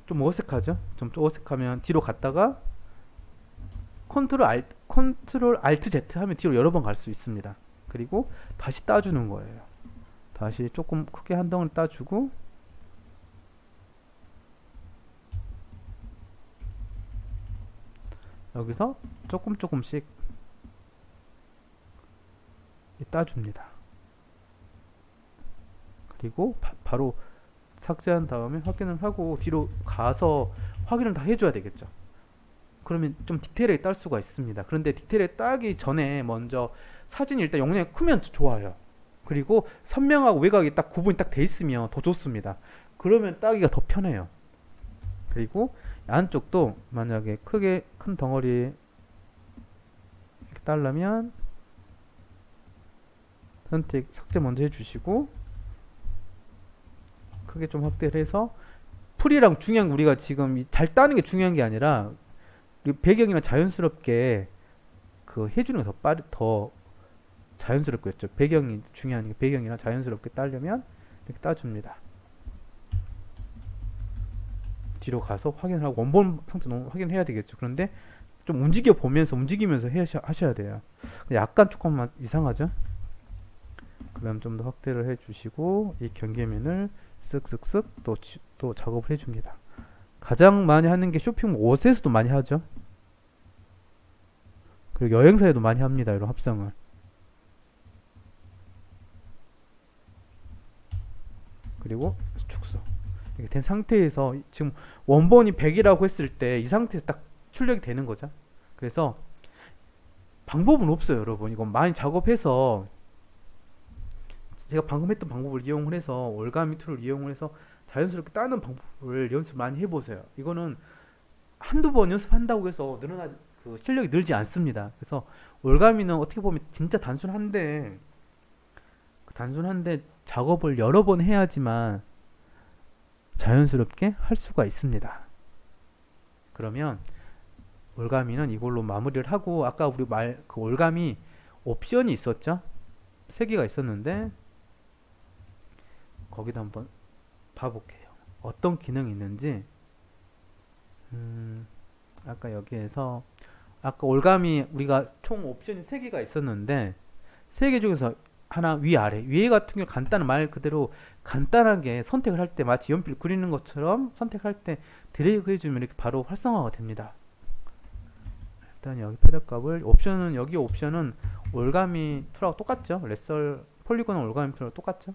좀 어색하죠? 좀 어색하면 뒤로 갔다가 컨트롤 알트 Z 하면 뒤로 여러 번 갈 수 있습니다. 그리고 다시 따주는 거예요. 다시 조금 크게 한 덩어리 따주고 여기서 조금씩 따줍니다. 그리고 바로 삭제한 다음에 확인을 하고 뒤로 가서 확인을 다 해줘야 되겠죠. 그러면 좀 디테일하게 딸 수가 있습니다. 그런데 디테일하게 따기 전에 먼저 사진이 일단 용량이 크면 좋아요. 그리고 선명하고 외곽이 딱 구분이 딱 돼 있으면 더 좋습니다. 그러면 따기가 더 편해요. 그리고 안쪽도 만약에 크게 큰 덩어리 이렇게 따려면 선택 삭제 먼저 해주시고 크게 좀 확대를 해서 풀이랑 중요한 우리가 지금 잘 따는 게 중요한 게 아니라 배경이랑 자연스럽게 그 해주는 게 더 자연스럽겠죠. 배경이 중요한 게 배경이랑 자연스럽게 따려면 이렇게 따줍니다. 뒤로 가서 확인을 하고 원본 상태 확인해야 되겠죠. 그런데 좀 움직여 보면서 움직이면서 하셔야 돼요. 약간 조금만 이상하죠? 그럼 좀 더 확대를 해주시고 이 경계면을 쓱쓱쓱 또 작업을 해줍니다. 가장 많이 하는 게 쇼핑몰 옷에서도 많이 하죠. 그리고 여행사에도 많이 합니다. 이런 합성을. 그리고 축소. 이렇게 된 상태에서 지금 원본이 100이라고 했을 때 이 상태에서 딱 출력이 되는 거죠. 그래서 방법은 없어요, 여러분. 이건 많이 작업해서 제가 방금 했던 방법을 이용을 해서 올가미 툴을 이용을 해서 자연스럽게 따는 방법을 연습 많이 해보세요. 이거는 한두 번 연습한다고 해서 그 실력이 늘지 않습니다. 그래서 올가미는 어떻게 보면 진짜 단순한데 작업을 여러 번 해야지만 자연스럽게 할 수가 있습니다. 그러면 올가미는 이걸로 마무리를 하고 아까 우리 그 올가미 옵션이 있었죠? 3개가 있었는데 거기다 한번 봐볼게요. 어떤 기능이 있는지. 아까 여기에서 아까 올가미 우리가 총 옵션이 3개가 있었는데 3개 중에서 하나 위아래 같은 경우 간단한 말 그대로 간단하게 선택을 할 때 마치 연필 그리는 것처럼 선택할 때 드래그 해주면 이렇게 바로 활성화가 됩니다. 일단 여기 패드 값을 여기 옵션은 올가미 툴하고 똑같죠. 레설 폴리곤 올가미 툴하고 똑같죠.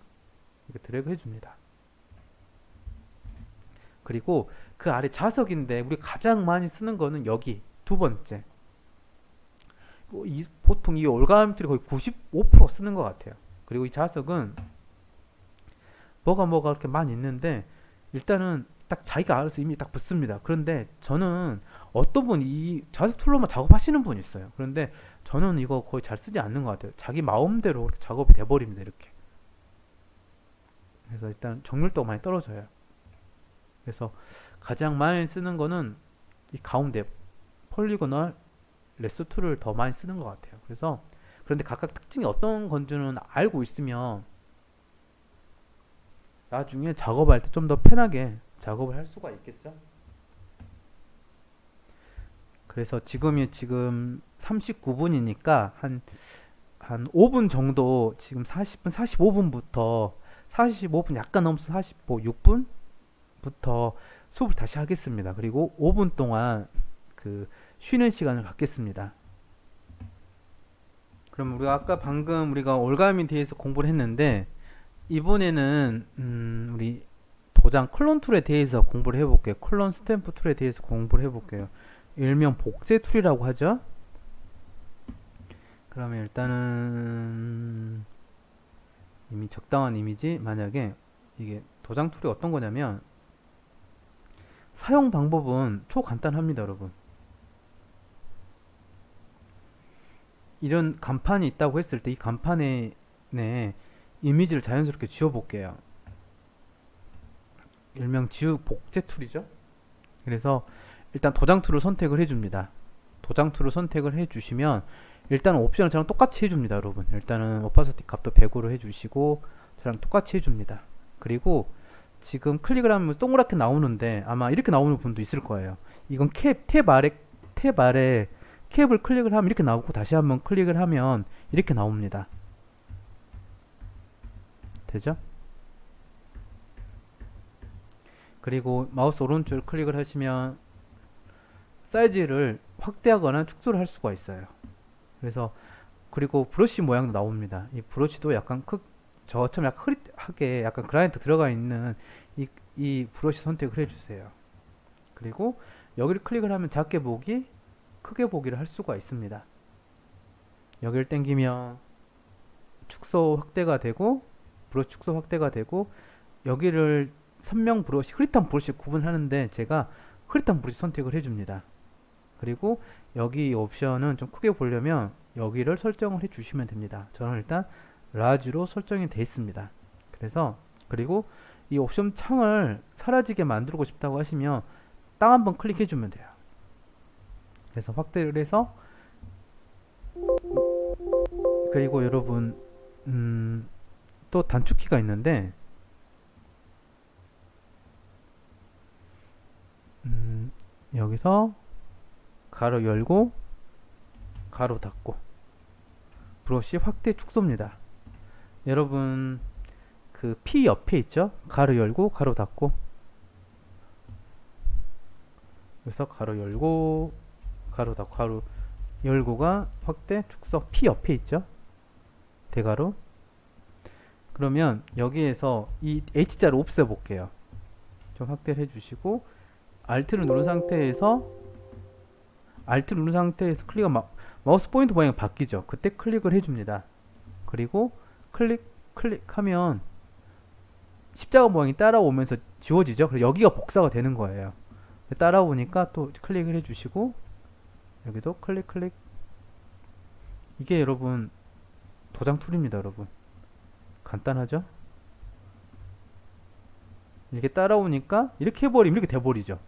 이렇게 드래그 해줍니다. 그리고 그 아래 자석인데 우리 가장 많이 쓰는 거는 여기 두 번째. 보통 이 올가미 툴이 거의 95% 쓰는 것 같아요. 그리고 이 자석은 뭐가 그렇게 많이 있는데 일단은 딱 자기가 알아서 이미 딱 붙습니다. 그런데 저는 어떤 분이 이 자석 툴로만 작업하시는 분이 있어요. 그런데 저는 이거 거의 잘 쓰지 않는 것 같아요. 자기 마음대로 이렇게 작업이 돼버립니다. 이렇게. 그래서 일단 정밀도가 많이 떨어져요. 그래서 가장 많이 쓰는 거는 이 가운데 폴리고널 레서 툴을 더 많이 쓰는 것 같아요. 그런데 각각 특징이 어떤 건지는 알고 있으면 나중에 작업할 때 좀 더 편하게 작업을 할 수가 있겠죠. 그래서 지금 39분이니까 한 5분 정도 지금 40분 45분부터 45분 약간 넘어서 46분부터 수업을 다시 하겠습니다. 그리고 5분 동안 그 쉬는 시간을 갖겠습니다. 그럼 우리가 방금 우리가 올가미에 대해서 공부를 했는데 이번에는 우리 도장 클론 툴에 대해서 공부를 해볼게요. 클론 스탬프 툴에 대해서 공부를 해볼게요. 일명 복제 툴이라고 하죠. 그러면 일단은 이미 적당한 이미지 만약에 이게 도장 툴이 어떤 거냐면 사용 방법은 초간단합니다, 여러분. 이런 간판이 있다고 했을 때 이 간판에 이미지를 자연스럽게 지워볼게요. 일명 지우 복제 툴이죠. 그래서 일단 도장 툴을 선택을 해줍니다. 도장 툴을 선택을 해주시면 일단 옵션을 저랑 똑같이 해줍니다, 여러분. 일단은 오파시티 값도 100으로 해주시고 저랑 똑같이 해줍니다. 그리고 지금 클릭을 하면 동그랗게 나오는데 아마 이렇게 나오는 분도 있을 거예요. 이건 탭 아래 캡을 클릭을 하면 이렇게 나오고 다시 한번 클릭을 하면 이렇게 나옵니다. 되죠? 그리고 마우스 오른쪽을 클릭을 하시면 사이즈를 확대하거나 축소를 할 수가 있어요. 그리고 브러쉬 모양도 나옵니다. 이 브러쉬도 약간 저처럼 약간 흐릿하게 약간 그라인트 들어가 있는 이 브러쉬 선택을 해주세요. 그리고 여기를 클릭을 하면 작게 보기, 크게 보기를 할 수가 있습니다. 여기를 당기면 축소 확대가 되고 브러쉬 축소 확대가 되고 여기를 선명 브러쉬, 흐릿한 브러쉬 구분하는데 제가 흐릿한 브러쉬 선택을 해줍니다. 그리고 여기 옵션은 좀 크게 보려면 여기를 설정을 해주시면 됩니다. 저는 일단 라지로 설정이 되어 있습니다. 그리고 이 옵션 창을 사라지게 만들고 싶다고 하시면 딱 한번 클릭해주면 돼요. 그래서 확대를 해서 그리고 여러분 또 단축키가 있는데 여기서 가로 열고 가로 닫고 브러쉬 확대 축소입니다. 여러분 그 P 옆에 있죠? 가로 열고 가로 닫고 그래서 가로 열고 가로 닫고 가로 열고가 확대 축소 P 옆에 있죠? 대가로. 그러면 여기에서 이 H자를 없애 볼게요. 좀 확대를 해주시고 Alt를 누른 상태에서 클릭 마우스 포인터 모양이 바뀌죠. 그때 클릭을 해줍니다. 그리고 클릭하면 십자가 모양이 따라오면서 지워지죠. 그래서 여기가 복사가 되는 거예요. 따라오니까 또 클릭을 해주시고 여기도 클릭. 이게 여러분 도장 툴입니다. 여러분 간단하죠? 이렇게 따라오니까 이렇게 해버리면 이렇게 돼버리죠.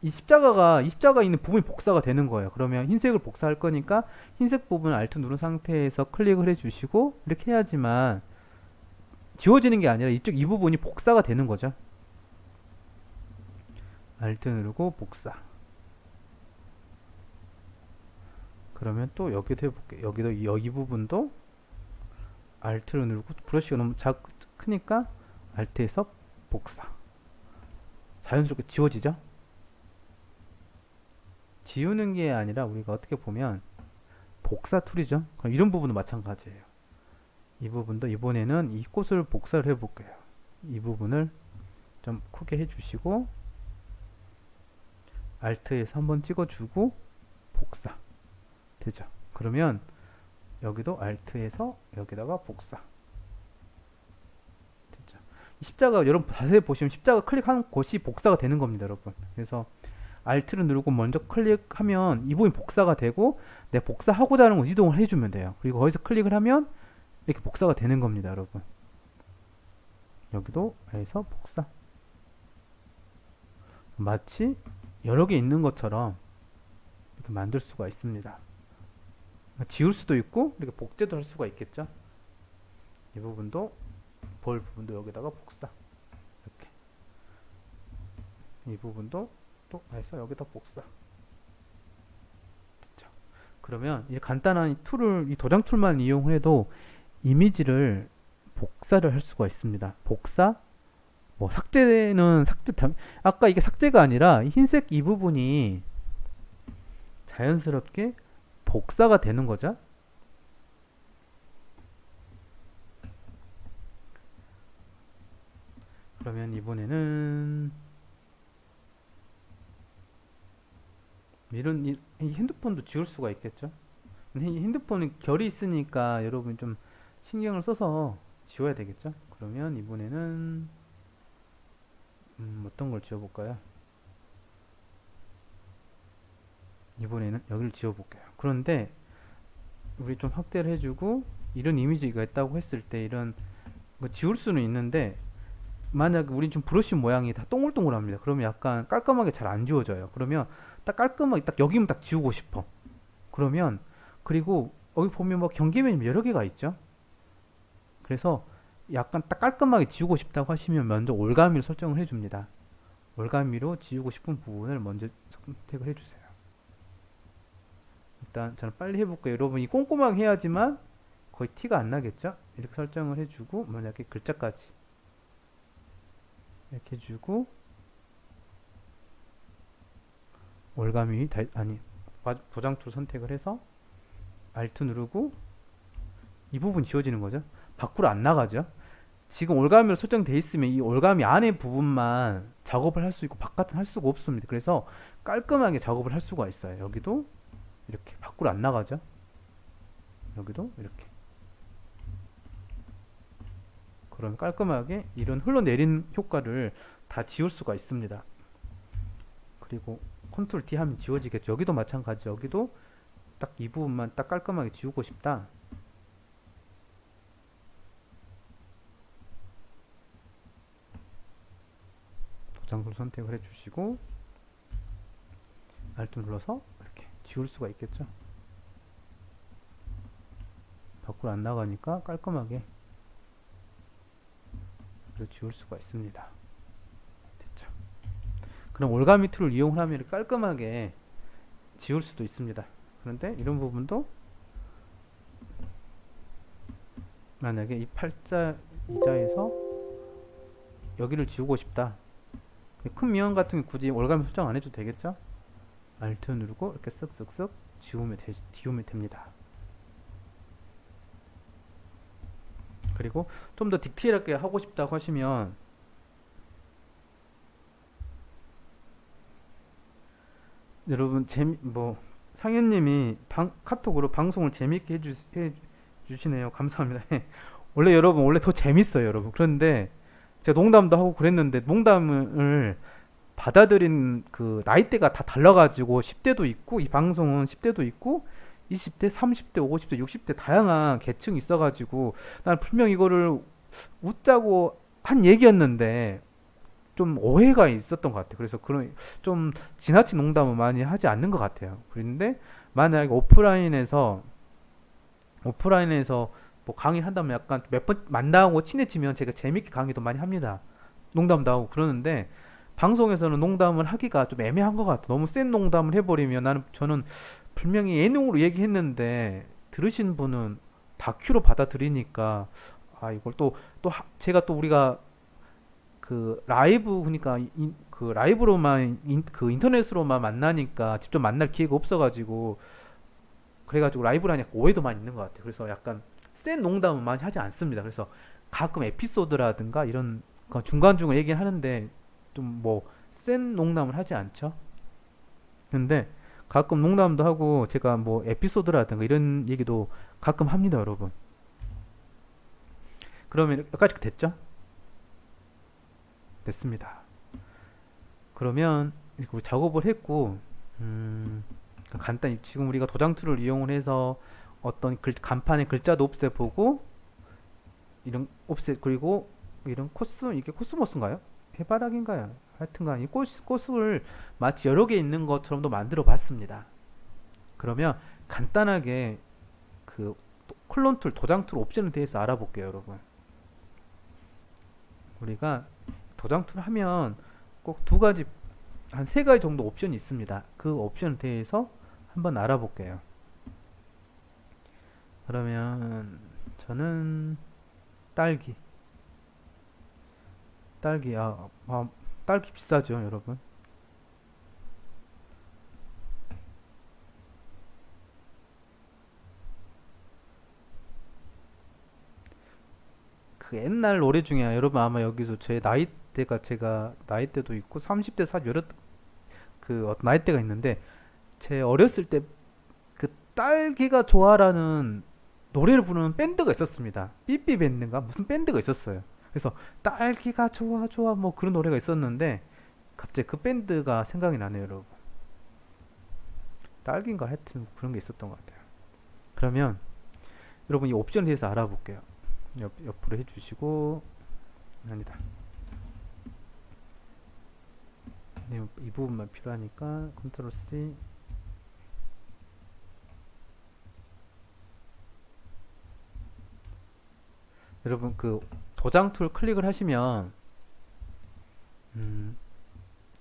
이 십자가 있는 부분이 복사가 되는 거예요. 그러면 흰색을 복사할 거니까 흰색 부분을 Alt 누른 상태에서 클릭을 해주시고 이렇게 해야지만 지워지는 게 아니라 이 부분이 복사가 되는 거죠. Alt 누르고 복사. 그러면 또 여기도 해볼게요. 여기도 여기 부분도 Alt를 누르고 브러쉬가 너무 크니까 Alt에서 복사. 자연스럽게 지워지죠? 지우는 게 아니라 우리가 어떻게 보면 복사 툴이죠. 그럼 이런 부분도 마찬가지예요. 이 부분도 이번에는 이 꽃을 복사를 해볼게요. 이 부분을 좀 크게 해주시고 Alt에서 한번 찍어주고 복사 되죠. 그러면 여기도 Alt에서 여기다가 복사 됐죠. 이 십자가 여러분 자세히 보시면 십자가 클릭하는 곳이 복사가 되는 겁니다. 여러분. 그래서 Alt를 누르고 먼저 클릭하면 이 부분이 복사가 되고 내 복사하고자 하는 곳 이동을 해주면 돼요. 그리고 거기서 클릭을 하면 이렇게 복사가 되는 겁니다. 여러분. 여기도 해서 복사. 마치 여러 개 있는 것처럼 이렇게 만들 수가 있습니다. 지울 수도 있고 이렇게 복제도 할 수가 있겠죠. 이 부분도 볼 부분도 여기다가 복사. 이렇게 이 부분도 또 해서 여기다 복사. 됐죠. 그러면 이 간단한 이 툴을 이 도장 툴만 이용해도 이미지를 복사를 할 수가 있습니다. 복사 뭐 삭제는 아까 이게 삭제가 아니라 흰색 이 부분이 자연스럽게 복사가 되는 거죠. 그러면 이번에는 이런 이 핸드폰도 지울 수가 있겠죠. 핸드폰은 결이 있으니까 여러분 좀 신경을 써서 지워야 되겠죠. 그러면 이번에는 어떤 걸 지워볼까요? 이번에는 여기를 지워볼게요. 그런데 우리 좀 확대를 해주고 이런 이미지가 있다고 했을 때 이런 거 지울 수는 있는데 만약 우린 좀 브러쉬 모양이 다 동글동글합니다. 그러면 약간 깔끔하게 잘 안 지워져요. 그러면 딱 깔끔하게 딱 여기만 딱 지우고 싶어. 그러면 그리고 여기 보면 뭐 경계면이 여러 개가 있죠. 그래서 약간 딱 깔끔하게 지우고 싶다고 하시면 먼저 올가미로 설정을 해줍니다. 올가미로 지우고 싶은 부분을 먼저 선택을 해주세요. 일단 저는 빨리 해볼게요. 여러분이 꼼꼼하게 해야지만 거의 티가 안 나겠죠. 이렇게 설정을 해주고 만약에 글자까지 이렇게 해주고 올가미 도장 툴 선택을 해서 Alt 누르고 이 부분 지워지는 거죠. 밖으로 안 나가죠. 지금 올가미로 설정되어 있으면 이 올가미 안에 부분만 작업을 할 수 있고 바깥은 할 수가 없습니다. 그래서 깔끔하게 작업을 할 수가 있어요. 여기도 이렇게 밖으로 안 나가죠. 여기도 이렇게. 그럼 깔끔하게 이런 흘러내린 효과를 다 지울 수가 있습니다. 그리고 컨트롤 D 하면 지워지겠죠. 여기도 마찬가지. 여기도 딱 이 부분만 딱 깔끔하게 지우고 싶다. 도장을 선택을 해주시고 Alt 눌러서 이렇게 지울 수가 있겠죠. 밖으로 안 나가니까 깔끔하게 지울 수가 있습니다. 됐죠. 그럼 올가미 툴을 이용하면 이렇게 깔끔하게 지울 수도 있습니다. 그런데 이런 부분도 만약에 이 팔자 이자에서 여기를 지우고 싶다. 큰 미원 같은 게 굳이 올가미 설정 안 해도 되겠죠? Alt 누르고 이렇게 쓱쓱쓱 지우면 됩니다. 그리고 좀 더 디테일하게 하고 싶다고 하시면 여러분 상현님이 카톡으로 방송을 재밌게 해주시네요. 감사합니다. 원래 여러분 원래 더 재밌어요, 여러분. 그런데 제가 농담도 하고 그랬는데 농담을 받아들인 그 나이대가 다 달라가지고 10대도 있고 이 방송은 10대도 있고 20대, 30대, 50대, 60대 다양한 계층이 있어가지고 난 분명 이거를 웃자고 한 얘기였는데 좀 오해가 있었던 것 같아요. 그래서 그런 좀 지나친 농담을 많이 하지 않는 것 같아요. 그런데 만약에 오프라인에서 뭐 강의를 한다면 약간 몇 번 만나고 친해지면 제가 재밌게 강의도 많이 합니다. 농담도 하고 그러는데 방송에서는 농담을 하기가 좀 애매한 것 같아. 너무 센 농담을 해버리면 저는 분명히 예능으로 얘기했는데 들으신 분은 다큐로 받아들이니까 이걸 제가 또 우리가 그 라이브 그러니까 그 라이브로만 그 인터넷으로만 만나니까 직접 만날 기회가 없어가지고 그래가지고 라이브로 하니까 오해도 많이 있는 것 같아요. 그래서 약간 센 농담은 많이 하지 않습니다. 그래서 가끔 에피소드라든가 이런 거 중간중간 얘기를 하는데 좀 뭐 센 농담을 하지 않죠. 근데 가끔 농담도 하고 제가 뭐 에피소드라든가 이런 얘기도 가끔 합니다, 여러분. 그러면 여기까지 됐죠? 됐습니다. 그러면 이렇게 작업을 했고 간단히 지금 우리가 도장 툴을 이용을 해서 어떤 간판의 글자도 없애보고 이런 그리고 이런 이게 코스모스인가요? 해바라기인가요? 하여튼간 이 꽃을 마치 여러 개 있는 것처럼도 만들어 봤습니다. 그러면 간단하게 그 클론 툴, 도장 툴 옵션에 대해서 알아볼게요, 여러분. 우리가 도장 툴 하면 꼭 두 가지, 한 세 가지 정도 옵션이 있습니다. 그 옵션에 대해서 한번 알아볼게요. 그러면 저는 딸기 딸기 비싸죠, 여러분. 그 옛날 노래 중에 여러분 아마 여기서 제 나이대가 제가 나이대도 있고 30대 40 여러 그 어떤 나이대가 있는데 제 어렸을 때 그 딸기가 좋아라는 노래를 부르는 밴드가 있었습니다. 삐삐 밴드인가 무슨 밴드가 있었어요. 그래서 딸기가 좋아 좋아 뭐 그런 노래가 있었는데 갑자기 그 밴드가 생각이 나네요, 여러분. 딸기인가 하여튼 그런 게 있었던 것 같아요. 그러면 여러분 이 옵션에 대해서 알아볼게요. 옆으로 해주시고 아니다. 이 부분만 필요하니까 컨트롤 C. 여러분 그 도장 툴 클릭을 하시면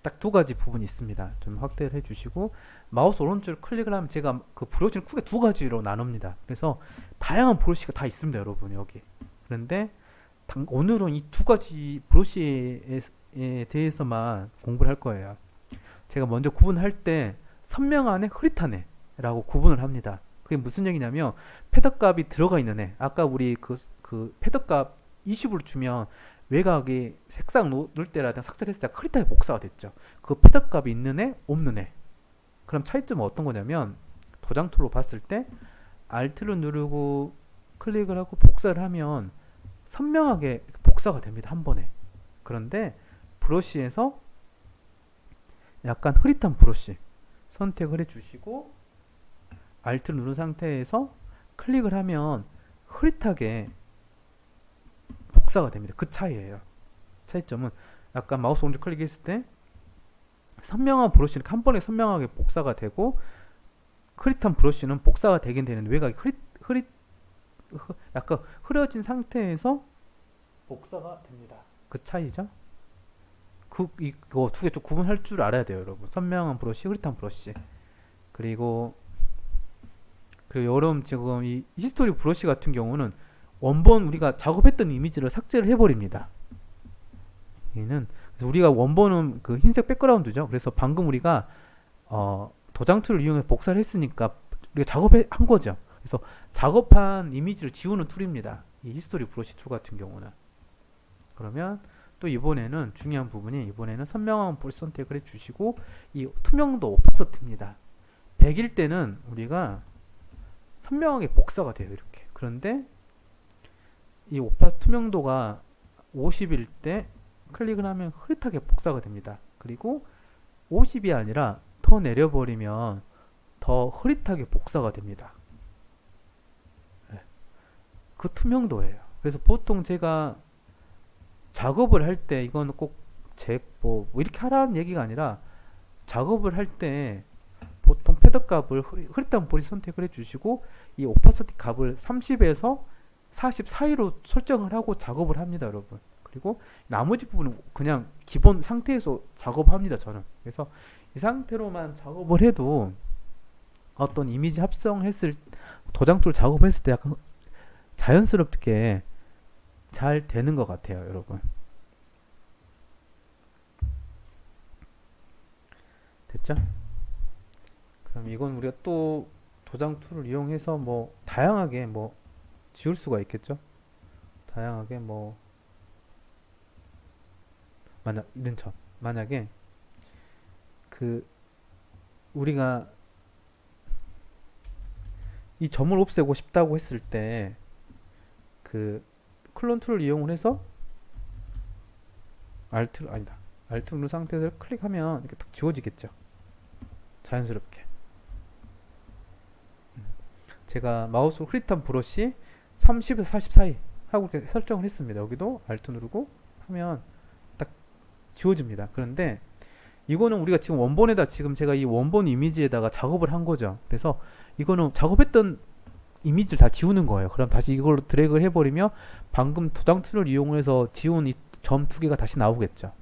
딱 두 가지 부분이 있습니다. 좀 확대를 해주시고 마우스 오른쪽 클릭을 하면 제가 그 브러쉬를 크게 두 가지로 나눕니다. 그래서 다양한 브러쉬가 다 있습니다, 여러분 여기. 그런데 오늘은 이 두 가지 브러쉬에 대해서만 공부를 할 거예요. 제가 먼저 구분할 때 선명한 애, 흐릿한 애 라고 구분을 합니다. 그게 무슨 얘기냐면 패드 값이 들어가 있는 애, 아까 우리 그 패드 값 20으로 주면 외곽이 색상 놓을 때라든가 삭제를 했을 때 흐릿하게 복사가 됐죠. 그 패드 값이 있는 애, 없는 애. 그럼 차이점은 어떤 거냐면 도장 툴로 봤을 때 Alt를 누르고 클릭을 하고 복사를 하면 선명하게 복사가 됩니다, 한 번에. 그런데 브러쉬에서 약간 흐릿한 브러쉬 선택을 해주시고 Alt를 누른 상태에서 클릭을 하면 흐릿하게 복사가 됩니다. 그 차이예요. 차이점은 약간 마우스 오른쪽 클릭했을 때 선명한 브러쉬는 한 번에 선명하게 복사가 되고 흐릿한 브러쉬는 복사가 되긴 되는데 외곽이 약간 흐려진 상태에서 복사가 됩니다. 그 차이죠. 이거 두 개 좀 구분할 줄 알아야 돼요, 여러분. 선명한 브러쉬, 흐릿한 브러쉬. 그리고 여러분 지금 이 히스토리 브러쉬 같은 경우는 원본 우리가 작업했던 이미지를 삭제를 해버립니다. 얘는 그래서 우리가 원본은 그 흰색 백그라운드죠. 그래서 방금 우리가 도장 툴을 이용해 복사를 했으니까 우리가 작업한 거죠. 그래서 작업한 이미지를 지우는 툴입니다. 이 히스토리 브러쉬 툴 같은 경우는. 그러면 또 이번에는 중요한 부분이 이번에는 선명한 브러쉬 선택을 해주시고 이 투명도 오파서티입니다. 100일 때는 우리가 선명하게 복사가 돼요. 이렇게. 그런데 이 투명도가 50일 때 클릭을 하면 흐릿하게 복사가 됩니다. 그리고 50이 아니라 더 내려버리면 더 흐릿하게 복사가 됩니다. 그 투명도예요. 그래서 보통 제가 작업을 할 때 이거는 꼭 뭐 이렇게 하라는 얘기가 아니라 작업을 할 때 보통 패드 값을 흐릿한 브러쉬 선택을 해주시고 이 오파시티 값을 30에서 40 사이로 설정을 하고 작업을 합니다, 여러분. 그리고 나머지 부분은 그냥 기본 상태에서 작업합니다, 저는. 그래서 이 상태로만 작업을 해도 어떤 이미지 합성했을 도장 툴 작업했을 때 약간 자연스럽게 잘 되는 것 같아요, 여러분. 됐죠? 그럼 이건 우리가 또 도장 툴을 이용해서 뭐 다양하게 뭐 지울 수가 있겠죠? 다양하게 뭐 만약에 그 우리가 이 점을 없애고 싶다고 했을 때 그 클론 툴을 이용을 해서 알트 누른 상태에서 클릭하면 이렇게 딱 지워지겠죠. 자연스럽게. 제가 마우스 흐릿한 브러쉬 30에서 40 사이 하고 이렇게 설정을 했습니다. 여기도 알트 누르고 하면 딱 지워집니다. 그런데 이거는 우리가 지금 원본에다 지금 제가 이 원본 이미지에다가 작업을 한 거죠. 그래서 이거는 작업했던 이미지를 다 지우는 거예요. 그럼 다시 이걸로 드래그를 해버리면 방금 도장 툴을 이용해서 지운 이 점 두 개가 다시 나오겠죠.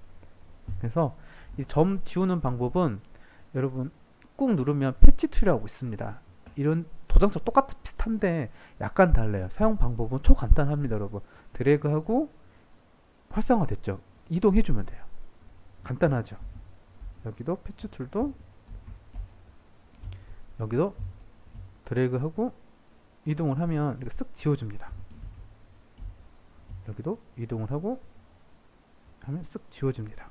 그래서 이 점 지우는 방법은 여러분 꾹 누르면 패치 툴이라고 있습니다. 이런 도장 툴 비슷한데 약간 달라요. 사용 방법은 초간단합니다, 여러분. 드래그하고 활성화 됐죠. 이동해주면 돼요. 간단하죠. 여기도 패치 툴도 여기도 드래그하고 이동을 하면 이렇게 쓱 지워집니다. 여기도 이동을 하고 하면 쓱 지워집니다.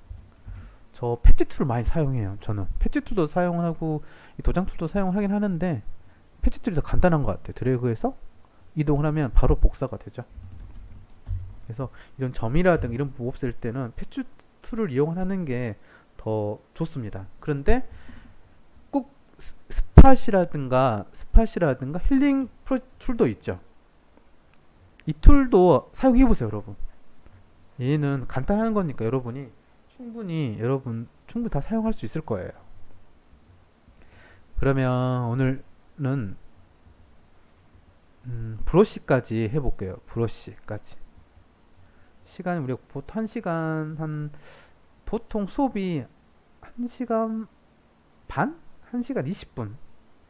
저 패치 툴을 많이 사용해요. 저는 패치 툴도 사용하고 이 도장 툴도 사용하긴 하는데 패치 툴이 더 간단한 것 같아요. 드래그해서 이동을 하면 바로 복사가 되죠. 그래서 이런 점이라든가 이런 부분 없앨 때는 패치 툴을 이용하는 게 더 좋습니다. 그런데 꼭 스팟이라든가 힐링 툴도 있죠. 이 툴도 사용해 보세요, 여러분. 얘는 간단한 거니까 여러분이 충분히 다 사용할 수 있을 거예요. 그러면 오늘은 브러쉬까지 해볼게요. 브러쉬까지. 시간 우리가 보통 1시간 보통 수업이 1시간 반? 1시간 20분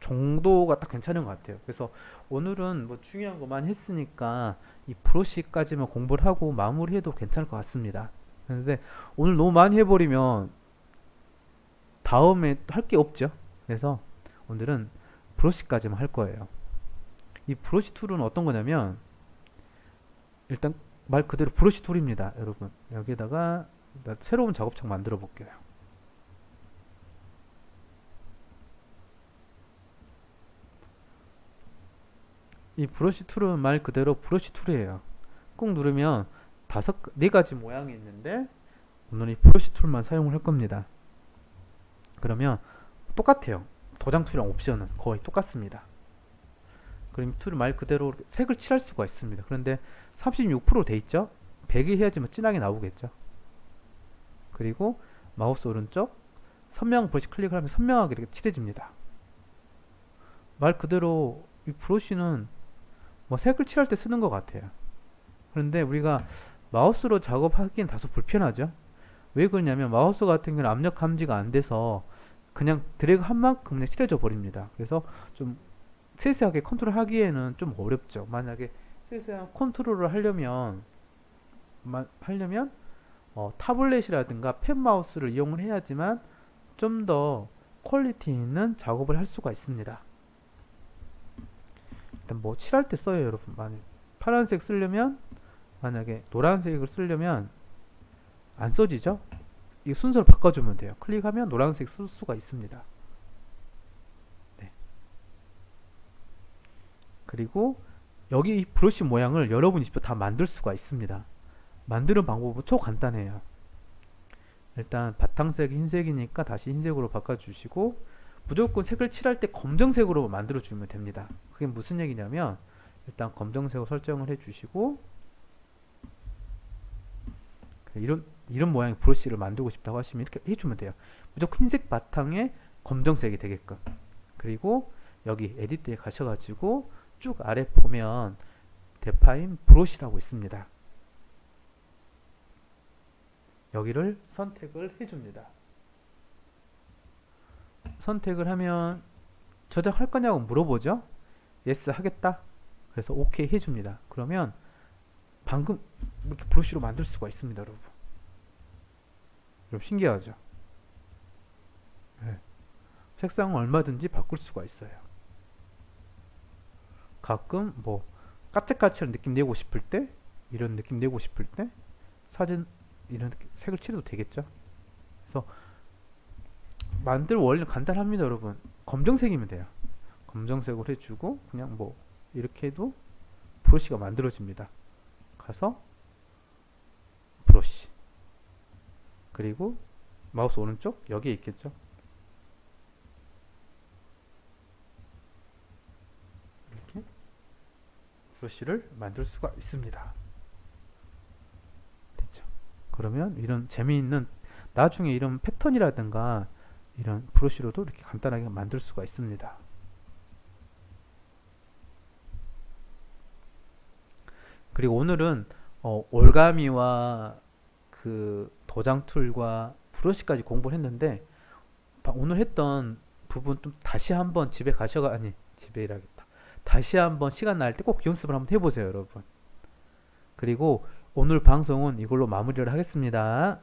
정도가 딱 괜찮은 것 같아요. 그래서 오늘은 뭐 중요한 것만 했으니까 이 브러쉬까지만 공부를 하고 마무리해도 괜찮을 것 같습니다. 그런데 오늘 너무 많이 해버리면 다음에 할 게 없죠. 그래서 오늘은 브러쉬까지만 할 거예요. 이 브러쉬 툴은 어떤 거냐면 일단 말 그대로 브러쉬 툴입니다, 여러분. 여기다가 새로운 작업창 만들어 볼게요. 이 브러쉬 툴은 말 그대로 브러쉬 툴이에요. 꾹 누르면 4가지 모양이 있는데 오늘 이 브러쉬 툴만 사용을 할 겁니다. 그러면 똑같아요. 도장 툴이랑 옵션은 거의 똑같습니다. 그럼 이 툴을 말 그대로 색을 칠할 수가 있습니다. 그런데 36% 돼 있죠? 100이 해야지만 진하게 나오겠죠. 그리고 마우스 오른쪽 선명 브러쉬 클릭을 하면 선명하게 이렇게 칠해집니다. 말 그대로 이 브러쉬는 뭐 색을 칠할 때 쓰는 것 같아요. 그런데 우리가 마우스로 작업하기엔 다소 불편하죠. 왜 그러냐면 마우스 같은 경우는 압력 감지가 안 돼서 그냥 드래그 한 만큼 그냥 칠해져 버립니다. 그래서 좀 세세하게 컨트롤 하기에는 좀 어렵죠. 만약에 세세한 컨트롤을 하려면 타블렛이라든가 펜 마우스를 이용을 해야지만 좀 더 퀄리티 있는 작업을 할 수가 있습니다. 일단 뭐 칠할 때 써요, 여러분. 만약 파란색 쓰려면, 만약에 노란색을 쓰려면 안 써지죠? 이 순서를 바꿔주면 돼요. 클릭하면 노란색 쓸 수가 있습니다. 네. 그리고 여기 이 브러쉬 모양을 여러분이 직접 다 만들 수가 있습니다. 만드는 방법은 초간단해요. 일단 바탕색이 흰색이니까 다시 흰색으로 바꿔주시고, 무조건 색을 칠할 때 검정색으로 만들어주면 됩니다. 그게 무슨 얘기냐면, 일단 검정색으로 설정을 해주시고, 이런 모양의 브러쉬를 만들고 싶다고 하시면 이렇게 해주면 돼요. 무조건 흰색 바탕에 검정색이 되게끔. 그리고 여기 에디트에 가셔가지고 쭉 아래 보면 데파인 브러쉬라고 있습니다. 여기를 선택을 해줍니다. 선택을 하면 저장할 거냐고 물어보죠. yes 하겠다. 그래서 OK 해줍니다. 그러면 방금 이렇게 브러쉬로 만들 수가 있습니다, 여러분. 여러분 신기하죠? 네. 색상은 얼마든지 바꿀 수가 있어요. 가끔 뭐 까칠까칠한 느낌 내고 싶을 때, 이런 느낌 내고 싶을 때 사진 이런 색을 칠해도 되겠죠. 그래서 만들 원리는 간단합니다, 여러분. 검정색이면 돼요. 검정색으로 해주고 그냥 뭐 이렇게 해도 브러쉬가 만들어집니다. 가서 브러쉬, 그리고 마우스 오른쪽 여기에 있겠죠. 이렇게 브러쉬를 만들 수가 있습니다. 됐죠. 그러면 이런 재미있는, 나중에 이런 패턴이라든가 이런 브러쉬로도 이렇게 간단하게 만들 수가 있습니다. 그리고 오늘은 올가미와 그 도장 툴과 브러쉬까지 공부를 했는데, 오늘 했던 부분 좀 다시 한번 집에라겠다. 다시 한번 시간 날 때 꼭 연습을 한번 해보세요, 여러분. 그리고 오늘 방송은 이걸로 마무리를 하겠습니다.